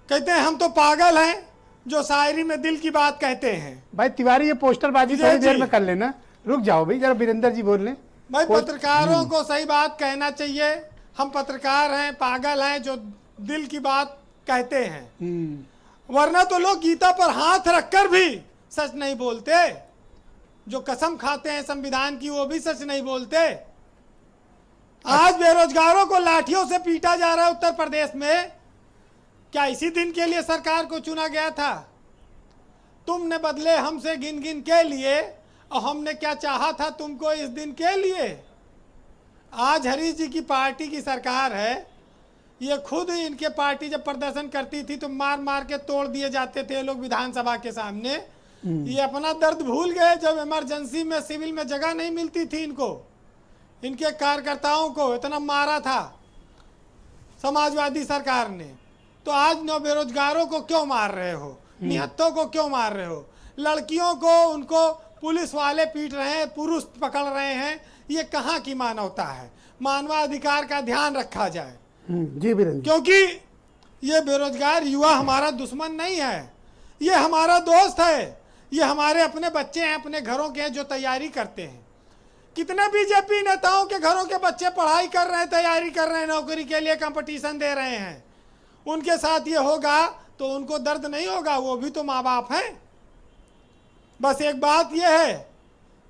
कहते हैं हम तो पागल हैं जो शायरी में दिल की बात कहते हैं। भाई तिवारी ये पोस्टरबाजी थोड़ी देर में कर लेना, रुक जाओ भाई, जरा वीरेंद्र जी बोल लें। भाई पत्रकारों को सही बात कहना चाहिए। हम पत्रकार हैं, पागल हैं जो दिल की बात कहते हैं, वरना तो लोग गीता पर हाथ रखकर भी सच नहीं बोलते। जो कसम खाते हैं संविधान की, वो भी सच नहीं बोलते। आज बेरोजगारों को लाठियों से पीटा जा रहा है उत्तर प्रदेश में। क्या इसी दिन के लिए सरकार को चुना गया था? तुमने बदले हमसे गिन गिन के लिए, और हमने क्या चाहा था तुमको इस दिन के लिए। आज हरीश जी की पार्टी की सरकार है, ये खुद इनके पार्टी जब प्रदर्शन करती थी तो मार मार के तोड़ दिए जाते थे लोग विधानसभा के सामने। ये अपना दर्द भूल गए जब इमरजेंसी में सिविल में जगह नहीं मिलती थी इनको। इनके कार्यकर्ताओं को इतना मारा था समाजवादी सरकार ने। तो आज नौ बेरोजगारों को क्यों मार रहे हो, निहत्थों को क्यों मार रहे हो, लड़कियों को उनको पुलिस वाले पीट रहे हैं, पुरुष पकड़ रहे हैं। ये कहाँ की मानवता है? मानवाधिकार का ध्यान रखा जाए जी वीरेंद्र, क्योंकि ये बेरोजगार युवा हमारा दुश्मन नहीं है, ये हमारा दोस्त है। ये हमारे अपने बच्चे हैं, अपने घरों के हैं जो तैयारी करते हैं। कितने बीजेपी नेताओं के घरों के बच्चे पढ़ाई कर रहे हैं, तैयारी कर रहे हैं, नौकरी के लिए कंपटीशन दे रहे हैं। उनके साथ ये होगा तो उनको दर्द नहीं होगा, वो भी तो माँ बाप हैं। बस एक बात ये है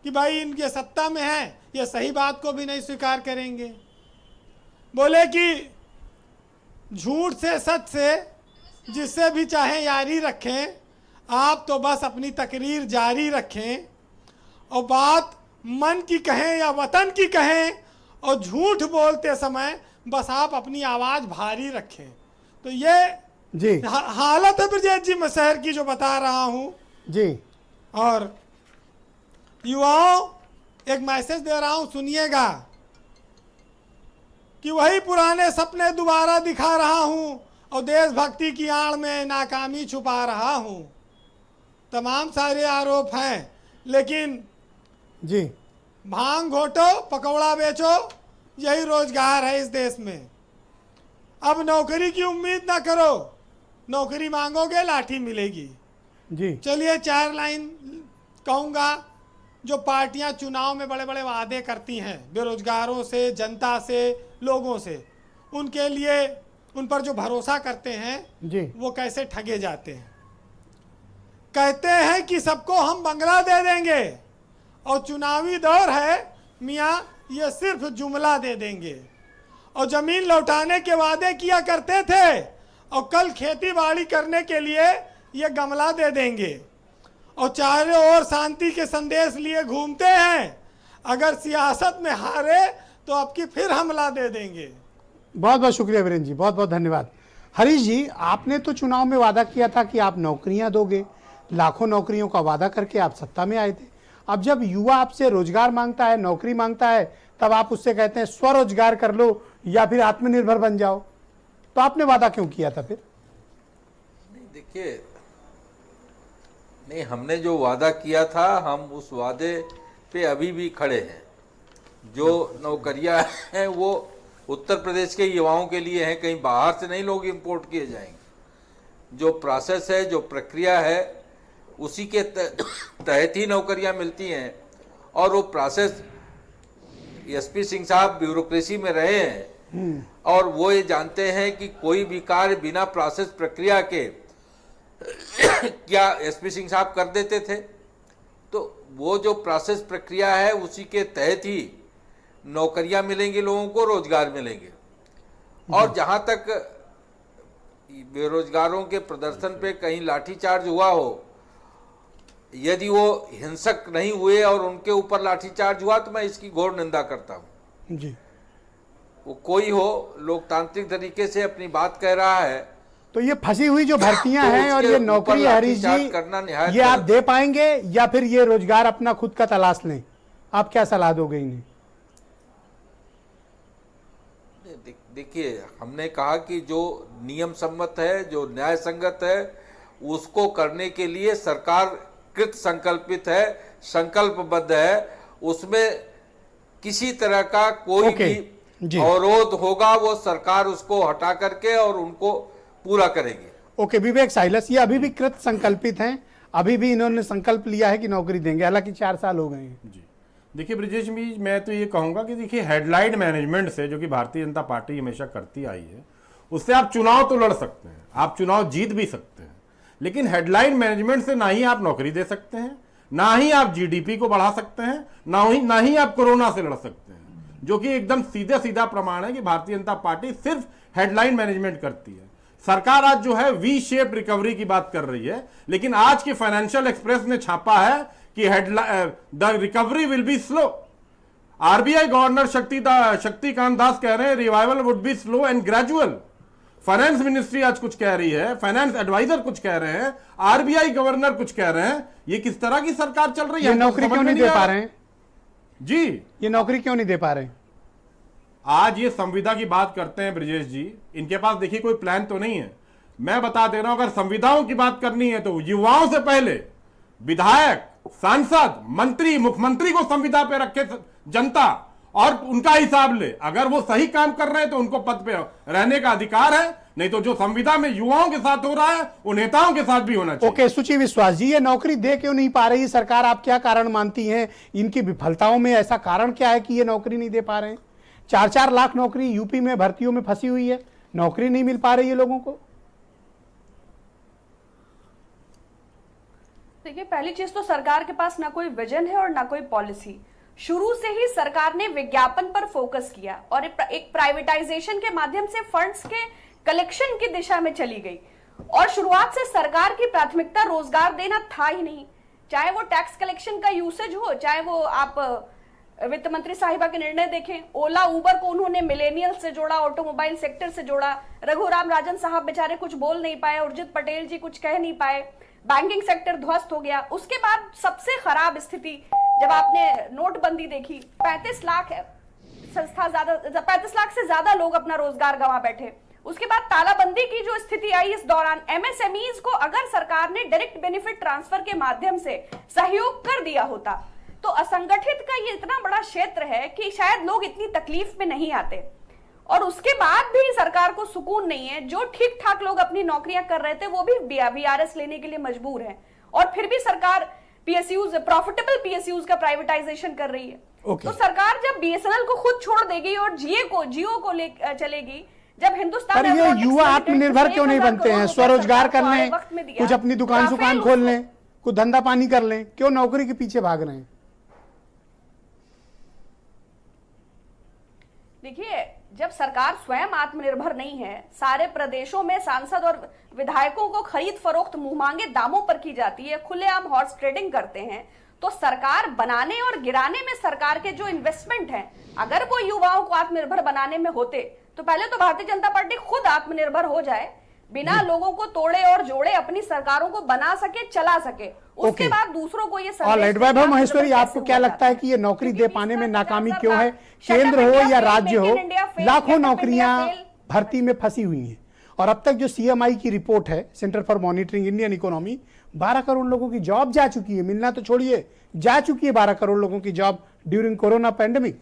कि भाई इनके सत्ता में हैं, ये सही बात को भी नहीं स्वीकार करेंगे। बोले कि झूठ से सच से जिससे भी चाहे यारी रखें, आप तो बस अपनी तकरीर जारी रखें और बात मन की कहें या वतन की कहें, और झूठ बोलते समय बस आप अपनी आवाज़ भारी रखें। तो ये जी हालत है ब्रजेश जी मैं शहर की जो बता रहा हूँ जी। और युवाओं एक मैसेज दे रहा हूं, सुनिएगा कि वही पुराने सपने दोबारा दिखा रहा हूं और देशभक्ति की आड़ में नाकामी छुपा रहा हूं। तमाम सारे आरोप हैं, लेकिन जी भांग घोटो पकौड़ा बेचो यही रोजगार है इस देश में। अब नौकरी की उम्मीद ना करो, नौकरी मांगोगे लाठी मिलेगी। जी चलिए 4 लाइन कहूँगा। जो पार्टियां चुनाव में बड़े बड़े वादे करती हैं बेरोजगारों से, जनता से, लोगों से, उनके लिए उन पर जो भरोसा करते हैं जी वो कैसे ठगे जाते हैं। कहते हैं कि सबको हम बंगला दे देंगे और चुनावी दौर है मियाँ, ये सिर्फ जुमला दे देंगे। और ज़मीन लौटाने के वादे किया करते थे और कल खेती बाड़ी करने के लिए ये गमला दे देंगे। और चारों ओर शांति के संदेश लिए घूमते हैं, अगर सियासत में हारे तो अब की फिर हमला दे देंगे। बहुत बहुत शुक्रिया वीरेंद्र जी, बहुत बहुत धन्यवाद। हरीश जी, आपने तो चुनाव में वादा किया था कि आप नौकरियां दोगे, लाखों नौकरियों का वादा करके आप सत्ता में आए थे। अब जब युवा आपसे रोजगार मांगता है, नौकरी मांगता है, तब आप उससे कहते हैं स्वरोजगार कर लो या फिर आत्मनिर्भर बन जाओ। तो आपने वादा क्यों किया था फिर? नहीं देखिए, नहीं हमने जो वादा किया था हम उस वादे पे अभी भी खड़े हैं। जो नौकरियां हैं वो उत्तर प्रदेश के युवाओं के लिए हैं, कहीं बाहर से नहीं लोग इंपोर्ट किए जाएंगे। जो प्रोसेस है, जो प्रक्रिया है, उसी के तहत ही नौकरियां मिलती हैं। और वो प्रोसेस एसपी सिंह साहब ब्यूरोक्रेसी में रहे हैं और वो ये जानते हैं कि कोई भी कार्य बिना प्रोसेस प्रक्रिया के क्या एसपी सिंह साहब कर देते थे। तो वो जो प्रोसेस प्रक्रिया है उसी के तहत ही नौकरियां मिलेंगी, लोगों को रोजगार मिलेंगे। और जहां तक बेरोजगारों के प्रदर्शन पे कहीं लाठीचार्ज हुआ हो, यदि वो हिंसक नहीं हुए और उनके ऊपर लाठीचार्ज हुआ तो मैं इसकी घोर निंदा करता हूं। जी, वो कोई हो लोकतांत्रिक तरीके से अपनी बात कह रहा है, तो ये फंसी हुई जो भर्तियां तो हैं और ये उसके नौकरी ऊपर हरीश जी, लाठीचार्ज करना निहायत ये आप दे पाएंगे या फिर ये रोजगार अपना खुद का तलाश लें? आप क्या सलाह दोगे इन्हें? देखिए, हमने कहा कि जो नियम सम्मत है, जो न्याय संगत है, उसको करने के लिए सरकार कृत संकल्पित है, संकल्पबद्ध है। उसमें किसी तरह का कोई भी अवरोध होगा वो सरकार उसको हटा करके और उनको पूरा करेगी। ओके, विवेक साइलस, ये अभी भी कृत संकल्पित हैं, अभी भी इन्होंने संकल्प लिया है कि नौकरी देंगे, हालांकि 4 साल हो गए हैं। जी देखिए ब्रिजेश जी, मैं तो ये कहूंगा कि देखिए हेडलाइन मैनेजमेंट से, जो कि भारतीय जनता पार्टी हमेशा करती आई है, उससे आप चुनाव तो लड़ सकते हैं, आप चुनाव जीत भी सकते हैं, लेकिन हेडलाइन मैनेजमेंट से ना ही आप नौकरी दे सकते हैं, ना ही आप जीडीपी को बढ़ा सकते हैं, ना ही आप कोरोना से लड़ सकते हैं, जो कि एकदम सीधा सीधा प्रमाण है कि भारतीय जनता पार्टी सिर्फ हेडलाइन मैनेजमेंट करती है। सरकार आज जो है वी शेप रिकवरी की बात कर रही है, लेकिन आज की फाइनेंशियल एक्सप्रेस ने छापा है कि the recovery will be slow. RBI governor Shaktikanta Das कह रहे हैं revival would be slow and gradual. Finance ministry आज कुछ कह रही है, फाइनेंस एडवाइजर कुछ कह रहे हैं, आरबीआई गवर्नर कुछ कह रहे हैं। ये किस तरह की सरकार चल रही है? नौकरी क्यों नहीं दे पा रहे हैं जी? ये नौकरी क्यों नहीं दे पा रहे हैं? आज ये संविदा की बात करते हैं ब्रिजेश जी, इनके पास देखिए कोई प्लान तो नहीं है। मैं बता दे रहा हूं, अगर संविदाओं की बात करनी है तो युवाओं से पहले विधायक, सांसद, मंत्री, मुख्यमंत्री को संविदा पे रखे जनता और उनका हिसाब ले। अगर वो सही काम कर रहे हैं तो उनको पद पे रहने का अधिकार है, नहीं तो जो संविदा में युवाओं के साथ हो रहा है वो नेताओं के साथ भी होना चाहिए। ओके, सुचि विश्वास जी, ये नौकरी दे क्यों नहीं पा रही सरकार? आप क्या कारण मानती हैं इनकी विफलताओं में? ऐसा कारण क्या है कि ये नौकरी नहीं दे पा रहे हैं? 4-4 लाख नौकरी यूपी में भर्तियों में फंसी हुई है, नौकरी नहीं मिल पा रही है लोगों को? देखिए, पहली चीज तो सरकार के पास ना कोई विजन है और ना कोई पॉलिसी। शुरू से ही सरकार ने विज्ञापन पर फोकस किया और एक प्राइवेटाइजेशन के माध्यम से फंड्स के कलेक्शन की दिशा में चली गई। और शुरुआत से सरकार की प्राथमिकता रोजगार देना था ही नहीं, चाहे वो टैक्स कलेक्शन का यूसेज हो, चाहे वो आप वित्त मंत्री साहिबा के निर्णय देखें। ओला उबर को उन्होंने मिलेनियल से जोड़ा, ऑटोमोबाइल सेक्टर से जोड़ा। रघुराम राजन साहब बेचारे कुछ बोल नहीं पाए, उर्जित पटेल जी कुछ कह नहीं पाए, बैंकिंग सेक्टर ध्वस्त हो गया। उसके बाद सबसे खराब स्थिति जब आपने नोटबंदी देखी, 35 लाख संस्था, 35 लाख से ज्यादा लोग अपना रोजगार गंवा बैठे। उसके बाद तालाबंदी की जो स्थिति आई, इस दौरान एमएसएमईज को अगर सरकार ने डायरेक्ट बेनिफिट ट्रांसफर के माध्यम से सहयोग कर दिया होता तो असंगठित का ये इतना बड़ा क्षेत्र है कि शायद लोग इतनी तकलीफ में नहीं आते। और उसके बाद भी सरकार को सुकून नहीं है। जो ठीक ठाक लोग अपनी नौकरियां कर रहे थे वो भी वीआरएस लेने के लिए मजबूर हैं, और फिर भी सरकार पीएसयूज, प्रॉफिटेबल पीएसयूज का प्राइवेटाइजेशन कर रही है। तो सरकार जब बीएसएनएल को खुद छोड़ देगी और जियो को ले चलेगी, जब हिंदुस्तान पर ये युवा आत्मनिर्भर क्यों नहीं बनते हैं? स्वरोजगार कर लें, कुछ अपनी दुकान खोल लें, कुछ धंधा पानी कर लें, क्यों नौकरी के पीछे भाग रहे हैं? देखिए, जब सरकार स्वयं आत्मनिर्भर नहीं है, सारे प्रदेशों में सांसद और विधायकों को खरीद फरोख्त मुंहमांगे दामों पर की जाती है, खुलेआम हॉर्स ट्रेडिंग करते हैं, तो सरकार बनाने और गिराने में सरकार के जो इन्वेस्टमेंट हैं, अगर वो युवाओं को आत्मनिर्भर बनाने में होते तो पहले तो भारतीय जनता पार्टी खुद आत्मनिर्भर हो जाए, बिना लोगों को तोड़े और जोड़े अपनी सरकारों को बना सके, चला सके, उसके बाद दूसरों को ये वैभव महेश्वरी, आपको क्या लगता है कि ये नौकरी दे पाने में नाकामी क्यों है? केंद्र हो या राज्य हो, लाखों नौकरियां भर्ती में फंसी हुई हैं, और अब तक जो सीएमआई की रिपोर्ट है, centre for monitoring Indian economy, 12 crore लोगों की जॉब जा चुकी है, मिलना तो छोड़िए, जा चुकी है 12 करोड़ लोगों की job during corona pandemic.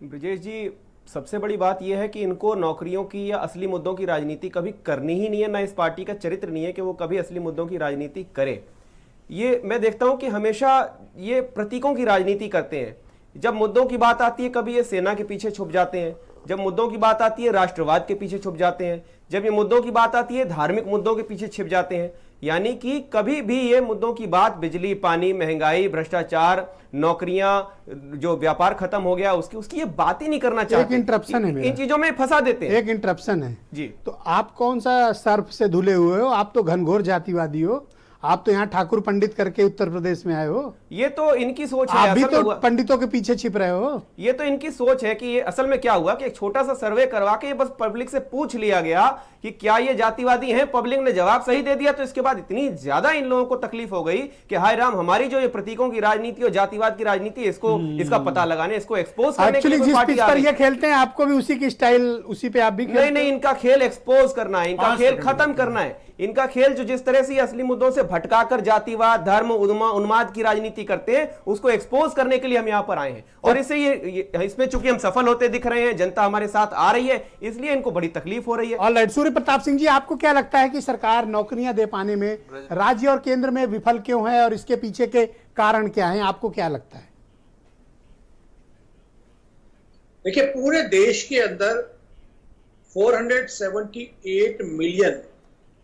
Brajesh ji, सबसे बड़ी बात यह है कि इनको नौकरियों की या असली मुद्दों की राजनीति कभी करनी ही नहीं है, ना इस पार्टी का चरित्र नहीं है कि वो कभी असली मुद्दों की राजनीति करे। ये मैं देखता हूं कि हमेशा ये प्रतीकों की राजनीति करते हैं। जब मुद्दों की बात आती है, कभी ये सेना के पीछे छुप जाते हैं, जब मुद्दों की बात आती है राष्ट्रवाद के पीछे छुप जाते हैं, जब ये मुद्दों की बात आती है धार्मिक मुद्दों के पीछे छिप जाते हैं। यानी कि कभी भी ये मुद्दों की बात, बिजली, पानी, महंगाई, भ्रष्टाचार, नौकरियां, जो व्यापार खत्म हो गया, उसकी ये बात ही नहीं करना चाहते। एक इंटरप्शन है, इन चीजों में फंसा देते हैं। एक इंटरप्शन है जी। तो आप कौन सा सर्फ से धुले हुए हो? आप तो घनघोर जातिवादी हो, आप तो यहाँ ठाकुर पंडित करके उत्तर प्रदेश में आए हो। ये तो इनकी सोच है। आप भी तो पंडितों के पीछे छिप रहे हो। ये तो इनकी सोच है कि ये असल में क्या हुआ कि एक छोटा सा सर्वे करवा के बस पब्लिक से पूछ लिया गया कि क्या ये जातिवादी हैं, पब्लिक ने जवाब सही दे दिया, तो इसके बाद इतनी ज्यादा इन लोगों को तकलीफ हो गई कि हाय राम, हमारी जो ये प्रतीकों की राजनीति और जातिवाद की राजनीति, इसको इसका पता लगाने, इसको एक्सपोज करने के लिए जिस पिच पर ये खेलते हैं, आपको भी उसी की स्टाइल, उसी पे आप भी खेलते हैं। नहीं, इनका खेल एक्सपोज करना है, इनका खेल खत्म करना है। इनका खेल जो जिस तरह से असली मुद्दों से भटकाकर जातिवाद, धर्म, उन्माद की राजनीति करते हैं, उसको एक्सपोज करने के लिए हम यहां पर आए हैं। और इससे ये इसमें चूंकि हम सफल होते दिख रहे हैं, जनता हमारे साथ आ रही है, इसलिए इनको बड़ी तकलीफ हो रही है। और सूर्य प्रताप सिंह जी, आपको क्या लगता है कि सरकार नौकरियां दे पाने में राज्य और केंद्र में विफल क्यों है, और इसके पीछे के कारण क्या हैं? आपको क्या लगता है? देखिए, पूरे देश के अंदर 478 मिलियन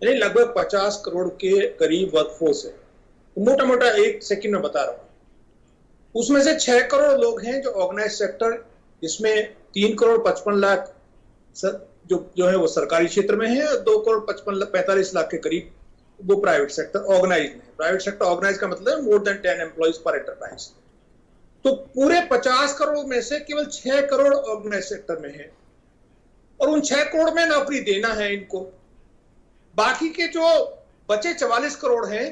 यानी लगभग 50 करोड़ के करीब वर्कफोर्स है। मोटा मोटा एक सेकंड में बता रहा हूं। उसमें से 6 करोड़ लोग हैं जो ऑर्गेनाइज सेक्टर, जिसमें 3 करोड़ 55 लाख जो है वो सरकारी क्षेत्र में है, और 2 करोड़ 45 लाख के करीब वो प्राइवेट सेक्टर ऑर्गेनाइज में है। प्राइवेट सेक्टर ऑर्गेनाइज का मतलब मोर देन 10 एम्प्लॉइज पर एंटरप्राइज। तो पूरे 50 करोड़ में से केवल 6 करोड़ ऑर्गेनाइज सेक्टर में है, और उन 6 करोड़ में नौकरी देना है इनको। बाकी के जो बचे 44 करोड़ हैं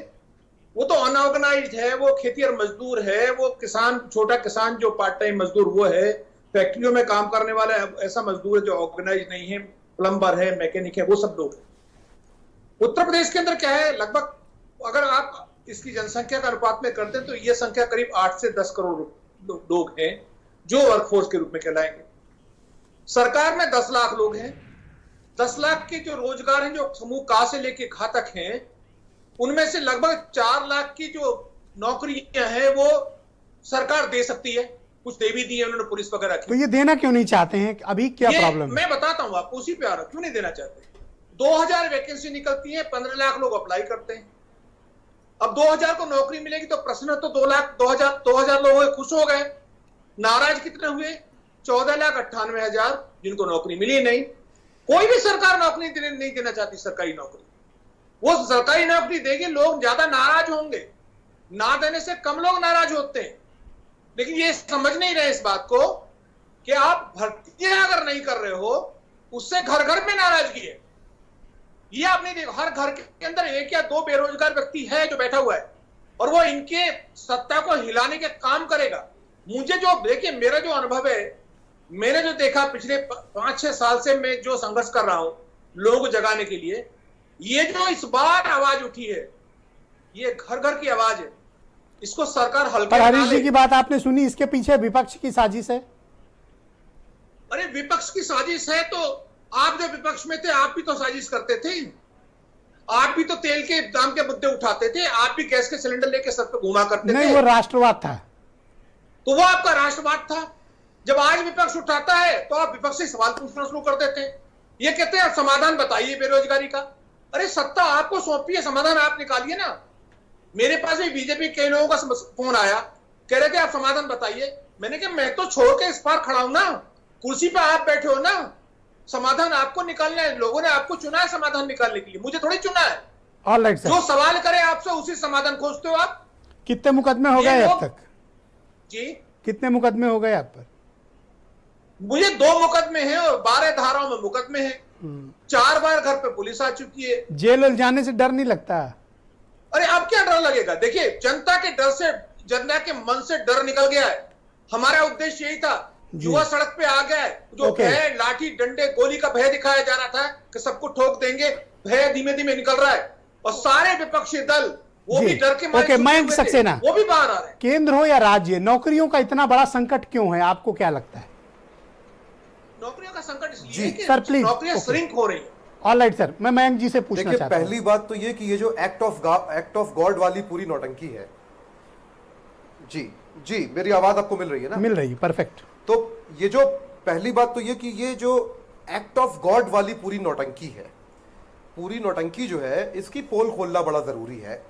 वो तो अनऑर्गेनाइज्ड है, वो खेतिहर मजदूर है, वो किसान, छोटा किसान जो पार्ट टाइम मजदूर वो है, फैक्ट्रियों में काम करने वाला ऐसा मजदूर है जो ऑर्गेनाइज नहीं है, प्लम्बर है, मैकेनिक है, वो सब लोग हैं। उत्तर प्रदेश के अंदर क्या है, लगभग अगर आप इसकी जनसंख्या का अनुपात में करते हैं तो ये संख्या करीब 8 से 10 करोड़ लोग हैं जो वर्कफोर्स के रूप में कहलाएंगे। सरकार में 10 लाख लोग हैं। 10 लाख के जो रोजगार हैं, जो समूह का से लेके घा तक हैं, उनमें से लगभग 4 लाख की जो नौकरियां हैं वो सरकार दे सकती है। कुछ दे भी दिए उन्होंने पुलिस वगैरह की। तो ये देना क्यों नहीं चाहते हैं? अभी क्या ये प्रॉब्लम है? मैं बताता हूं आपको, उसी पे आ रहा हूं, क्यों नहीं देना चाहते। 2000 वैकेंसी निकलती है, 15 लाख लोग अप्लाई करते हैं। अब 2000 को नौकरी मिलेगी तो प्रश्न तो 2000 लोग हुए, खुश हो गए। नाराज कितने हुए? 14,98,000 जिनको नौकरी मिली नहीं। कोई भी सरकार नौकरी नहीं देना चाहती, सरकारी नौकरी। वो सरकारी नौकरी देगी, लोग ज्यादा नाराज होंगे, ना देने से कम लोग नाराज होते हैं। लेकिन ये समझ नहीं रहे इस बात को कि आप भर्तियां अगर नहीं कर रहे हो, उससे घर घर में नाराजगी है। ये आप नहीं देखो, हर घर के अंदर 1 या 2 बेरोजगार व्यक्ति है जो बैठा हुआ है, और वो इनके सत्ता को हिलाने के काम करेगा। मुझे जो देखिए, मेरा जो अनुभव है, मैंने जो देखा पिछले 5-6 साल से मैं जो संघर्ष कर रहा हूं लोगों को जगाने के लिए, ये जो इस बार आवाज उठी है, ये घर घर की आवाज है। इसको सरकार हल्के पर में ना हरीश जी ले। की बात आपने सुनी, इसके पीछे विपक्ष की साजिश है। अरे विपक्ष की साजिश है तो आप जो विपक्ष में थे, आप भी तो साजिश करते थे। आप भी तो तेल के दाम के मुद्दे उठाते थे, आप भी गैस के सिलेंडर लेके सर पे घुमा करते थे। नहीं, वो राष्ट्रवाद था। तो वो आपका राष्ट्रवाद था। जब आज विपक्ष उठाता है तो आप विपक्ष से सवाल पूछना शुरू कर देते हैं। ये कहते हैं समाधान बताइए बेरोजगारी का। अरे सत्ता आपको सौंपी है, समाधान आप निकालिए ना। मेरे पास भी बीजेपी के लोगों का फोन आया, कह रहे थे आप समाधान बताइए। मैंने कहा मैं तो छोड़ के इस पार खड़ा हूं ना, कुर्सी पर आप बैठे हो ना, समाधान आपको निकालना है। लोगों ने आपको चुना है समाधान निकालने के लिए, मुझे थोड़ी चुना है। ऑलराइट सर, जो सवाल करे आपसे उसी समाधान खोजते हो आप। कितने मुकदमे हो गए अब तक? जी, कितने मुकदमे हो गए आप पर? मुझे 2 मुकदमे हैं और 12 धाराओं में मुकदमे हैं। 4 बार घर पे पुलिस आ चुकी है। जेल जाने से डर नहीं लगता? अरे अब क्या डर लगेगा? देखिए, जनता के डर से, जनता के मन से डर निकल गया है। हमारा उद्देश्य यही था, युवा सड़क पे आ गया है। जो भय, लाठी डंडे गोली का भय दिखाया जा रहा था कि सबको ठोक देंगे, भय धीमे धीमे निकल रहा है। और सारे विपक्षी दल वो भी डर के मारे मयंक सक्सेना, वो भी बाहर आ रहे हैं। केंद्र हो या राज्य, नौकरियों का इतना बड़ा संकट क्यों है, आपको क्या लगता है? नौकरियों का संकट इसलिए है कि सर प्लीज, नौकरियां श्रिंक हो रही है। ऑलराइट सर, मैं मयंक जी से पूछना देखिए, चाहता हूं। पहली बात तो ये कि ये जो एक्ट ऑफ गॉड वाली पूरी नौटंकी है। जी मेरी आवाज आपको मिल रही है ना? मिल रही है, परफेक्ट। तो ये जो पहली बात तो ये कि ये जो एक्ट ऑफ गॉड वाली पूरी नौटंकी है, पूरी नौटंकी जो है, इसकी पोल खोलना बड़ा जरूरी है।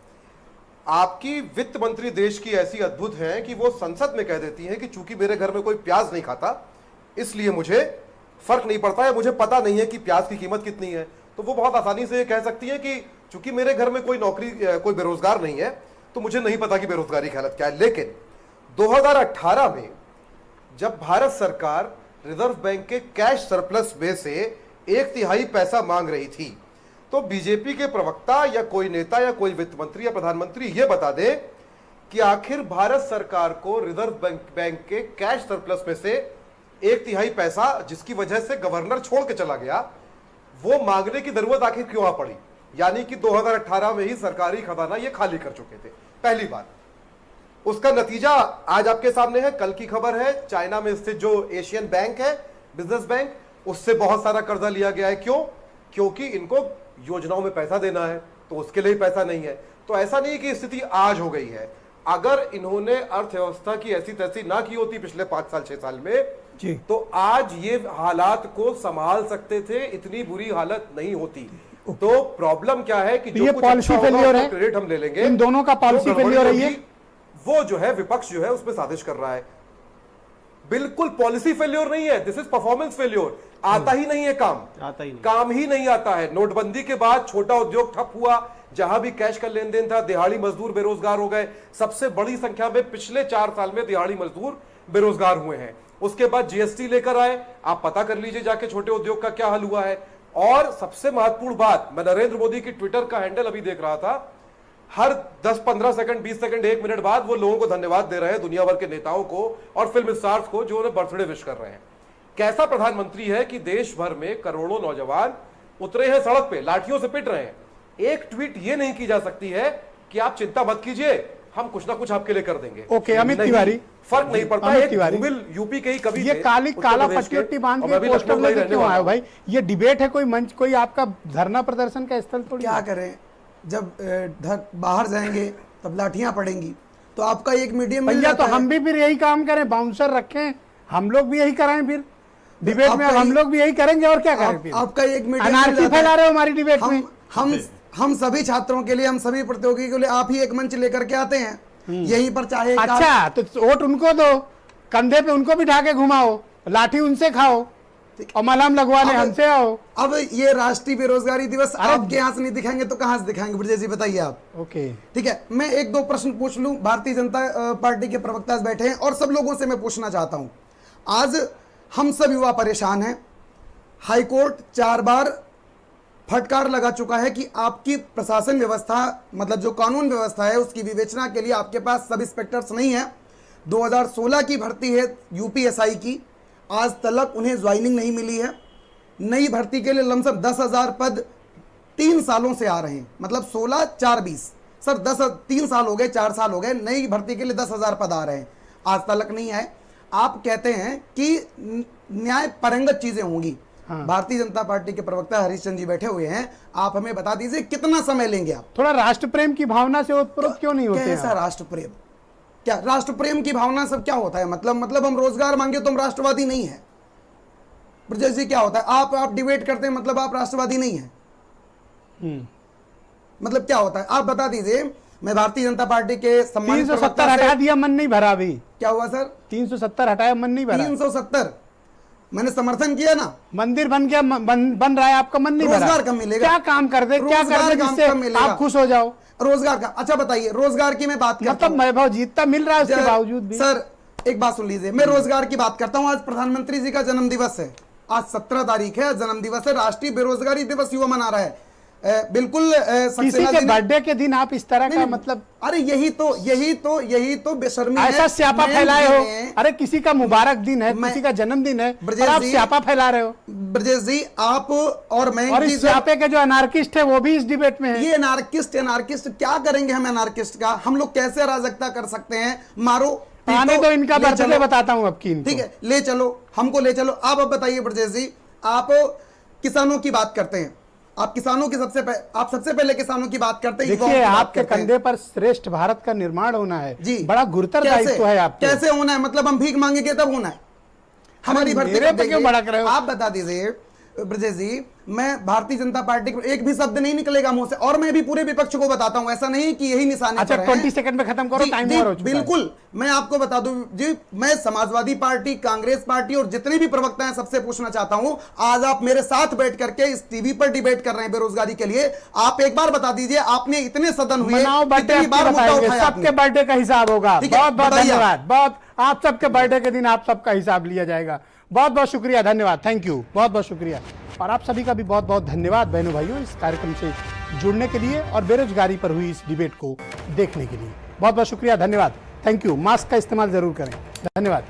आपकी वित्त मंत्री देश की ऐसी अद्भुत हैं कि वो संसद में कह देती हैं कि चूंकि मेरे घर में कोई प्याज नहीं खाता, इसलिए मुझे फर्क नहीं पड़ता है, मुझे पता नहीं है कि प्याज की कीमत कितनी है। तो वो बहुत आसानी से कह सकती है कि चूंकि मेरे घर में कोई बेरोजगार नहीं है, तो मुझे नहीं पता कि बेरोजगारी की हालत क्या है। लेकिन 2018 में जब भारत सरकार रिजर्व बैंक के कैश सरप्लस में से 1/3 पैसा मांग रही थी, तो बीजेपी के प्रवक्ता या कोई नेता या कोई वित्त मंत्री या प्रधानमंत्री ये बता दे कि आखिर भारत सरकार को रिजर्व बैंक के कैश सरप्लस में से 1/3 पैसा, जिसकी वजह से गवर्नर छोड़ के चला गया, वो मांगने की जरूरत आखिर क्यों आ पड़ी। यानी कि 2018 में ही सरकारी खजाना ये खाली कर चुके थे। पहली बात, उसका नतीजा आज आपके सामने है। कल की खबर है, चाइना में स्थित जो एशियन बैंक है, बिजनेस बैंक, उससे बहुत सारा कर्जा लिया गया है। क्यों? क्योंकि इनको योजनाओं में पैसा देना है, तो उसके लिए पैसा नहीं है। तो ऐसा नहीं कि स्थिति आज हो गई है। अगर इन्होंने अर्थव्यवस्था की ऐसी तैसी ना की होती पिछले 5 साल 6 साल में, तो आज ये हालात को संभाल सकते थे, इतनी बुरी हालत नहीं होती। तो प्रॉब्लम क्या है कि जो कुछ पॉलिसी फेलियर है, क्रेडिट हम ले लेंगे, इन दोनों का पॉलिसी फेलियर है। वो जो है विपक्ष जो है उसमें साजिश कर रहा है। बिल्कुल पॉलिसी फेल्योर नहीं है, दिस इज परफॉर्मेंस फेल्योर। आता ही नहीं है काम ही नहीं आता है। नोटबंदी के बाद छोटा उद्योग ठप हुआ, जहां भी कैश का लेन देन था, दिहाड़ी मजदूर बेरोजगार हो गए। सबसे बड़ी संख्या में पिछले 4 साल में दिहाड़ी मजदूर बेरोजगार हुए हैं। उसके बाद जीएसटी लेकर आए, आप पता कर लीजिए जाके छोटे उद्योग का क्या हाल हुआ है। और सबसे महत्वपूर्ण बात, मैं नरेंद्र मोदी की ट्विटर का हैंडल अभी देख रहा था, हर 10-15 सेकंड, 20 सेकंड, 1 मिनट बाद वो लोगों को धन्यवाद दे रहे हैं, दुनिया भर के नेताओं को और फिल्म स्टार्स को जो उन्हें बर्थडे विश कर रहे हैं। कैसा प्रधानमंत्री है कि देश भर में करोड़ों नौजवान उतरे हैं सड़क पे, लाठियों से पिट रहे हैं। एक ट्वीट ये नहीं की जा सकती है कि आप चिंता मत कीजिए, हम कुछ ना कुछ आपके लिए कर देंगे। ओके, अमित तिवारी, फर्क नहीं पड़ता है। यूपी के ही कभी ये काला पट्टी बांध के पोस्टर लेके क्यों आए भाई? ये डिबेट है, कोई मंच, कोई आपका धरना प्रदर्शन का स्थल थोड़ी। क्या करें, जब बाहर जाएंगे तब लाठियां पड़ेंगी, तो आपका एक मीडियम मिल भैया, तो जाता है। हम भी फिर यही काम करें, बाउंसर रखें, हम लोग भी यही कराएं फिर डिबेट में, आपका हम लोग भी यही करेंगे और क्या करें फिर? आपका एक मीडियम मिल अनारकी जाता है। फैला रहे हो हमारी डिबेट में। हम सभी छात्रों के लिए, हम सभी प्रतियोगी के लिए आप ही एक मंच लेकर के आते हैं, यहीं पर चाहे एक अच्छा, तो वोट उनको दो, कंधे पे उनको बिठा के घुमाओ, लाठी उनसे खाओ और मलहम लगवाने हमसे आओ। अब ये राष्ट्रीय बेरोजगारी दिवस आपके यहाँ से नहीं दिखाएंगे तो कहाँ से दिखाएंगे ब्रजेश जी, बताइए आप। ओके, ठीक है, मैं एक दो प्रश्न पूछ लूं। भारतीय जनता पार्टी के प्रवक्ता बैठे हैं और सब लोगों से मैं पूछना चाहता हूं। आज हम सब युवा परेशान हैं। हाईकोर्ट 4 बार फटकार लगा चुका है कि आपकी प्रशासन व्यवस्था, मतलब जो कानून व्यवस्था है, उसकी विवेचना के लिए आपके पास सब इंस्पेक्टर्स नहीं है। 2016 की भर्ती है यूपीएसआई की, आज तक उन्हें ज्वाइनिंग नहीं मिली है। नई भर्ती के लिए लमसम 10,000 पद 3 सालों से आ रहे हैं, मतलब 16, 4, 20 सर 3 साल हो गए, 4 साल हो गए, नई भर्ती के लिए 10,000 पद आ रहे हैं, आज तक नहीं आए। आप कहते हैं कि न्याय परंगत चीजें होंगी। भारतीय जनता पार्टी के प्रवक्ता हरीश चंद्र जी बैठे हुए हैं, आप हमें बता दीजिए कितना समय लेंगे आप? थोड़ा राष्ट्र प्रेम की भावना से ओतप्रोत क्यों नहीं होते? कैसा राष्ट्र प्रेम? क्या राष्ट्र प्रेम की भावना सब क्या होता है? मतलब हम रोजगार मांगे तो हम राष्ट्रवादी नहीं है। ब्रजेश जी, क्या होता है? आप डिबेट करते हैं, मतलब आप राष्ट्रवादी नहीं है? मतलब क्या होता है? आप बता दीजिए। मैं भारतीय जनता पार्टी के सम्मानित 370 हटा दिया, मन नहीं भरा अभी। क्या हुआ सर? 370 हटाया, मन नहीं भरा। 370 मैंने समर्थन किया ना। मंदिर बन गया, बन रहा है, आपका मन नहीं भरा। रोजगार कम मिलेगा। क्या काम कर दे, क्या कर दे जिससे आप खुश हो जाओ? रोजगार का, अच्छा बताइए, रोजगार की मैं बात करता हूं। वैभव जीतता मिल रहा है उसके बावजूद भी। सर एक बात सुन लीजिए, मैं रोजगार की बात करता हूं। आज प्रधानमंत्री जी का जन्म दिवस है, आज 17 तारीख है, जन्म दिवस है, राष्ट्रीय बेरोजगारी दिवस युवा मना रहा है। बिल्कुल किसी के बर्थडे के दिन आप इस तरह का, मतलब अरे यही तो बेशर्मी है। ऐसा स्यापा फैलाए हो। अरे किसी का मुबारक दिन है, किसी का जन्मदिन है, और आप स्यापा फैला रहे हो। ब्रजेश जी, आप और मैं, और इस स्यापे के जो अनार्किस्ट है वो भी इस डिबेट में है। ये अनार्किस्ट क्या करेंगे हम अनार्किस्ट का? हम लोग कैसे अराजकता कर सकते हैं? मारो आने तो इनका बर्थडे बताता हूं अब की। ठीक है, ले चलो, हमको ले चलो। आप अब बताइए ब्रजेश जी, आप किसानों की बात करते हैं, आप किसानों की सबसे पहले किसानों की बात करते हैं। देखिए, आपके कंधे पर श्रेष्ठ भारत का निर्माण होना है जी, बड़ा गुरुतर दायित्व है आपको। कैसे होना है? मतलब हम भीख मांगेंगे तब होना है? हमारी भर्ती पे क्यों भड़क रहे हो? आप बता दीजिए ब्रजेश जी। मैं भारतीय जनता पार्टी को एक भी शब्द नहीं निकलेगा मुंह से, और मैं भी पूरे विपक्ष को बताता हूं, ऐसा नहीं कि यही निशाने अच्छा, पर है। 20 सेकंड में खत्म करो, टाइम ओवर हो चुका है। बिल्कुल, मैं आपको बता दूं जी, मैं समाजवादी पार्टी, कांग्रेस पार्टी और जितने भी प्रवक्ता हैं सबसे पूछना चाहता हूं, आज आप मेरे साथ बैठ करके इस टीवी पर डिबेट कर रहे हैं बेरोजगारी के लिए। आप एक बार बता दीजिए, आपने इतने सदन हुए, कितनी बार मुद्दा उठाया? सबके बर्थडे का हिसाब होगा। बहुत बहुत धन्यवाद। बहुत, आप सबके बर्थडे के दिन आप सबका हिसाब लिया जाएगा। बहुत बहुत शुक्रिया, धन्यवाद, थैंक यू, बहुत बहुत शुक्रिया। और आप सभी का भी बहुत बहुत धन्यवाद बहनों भाइयों, इस कार्यक्रम से जुड़ने के लिए और बेरोजगारी पर हुई इस डिबेट को देखने के लिए। बहुत बहुत शुक्रिया, धन्यवाद, थैंक यू। मास्क का इस्तेमाल जरूर करें, धन्यवाद।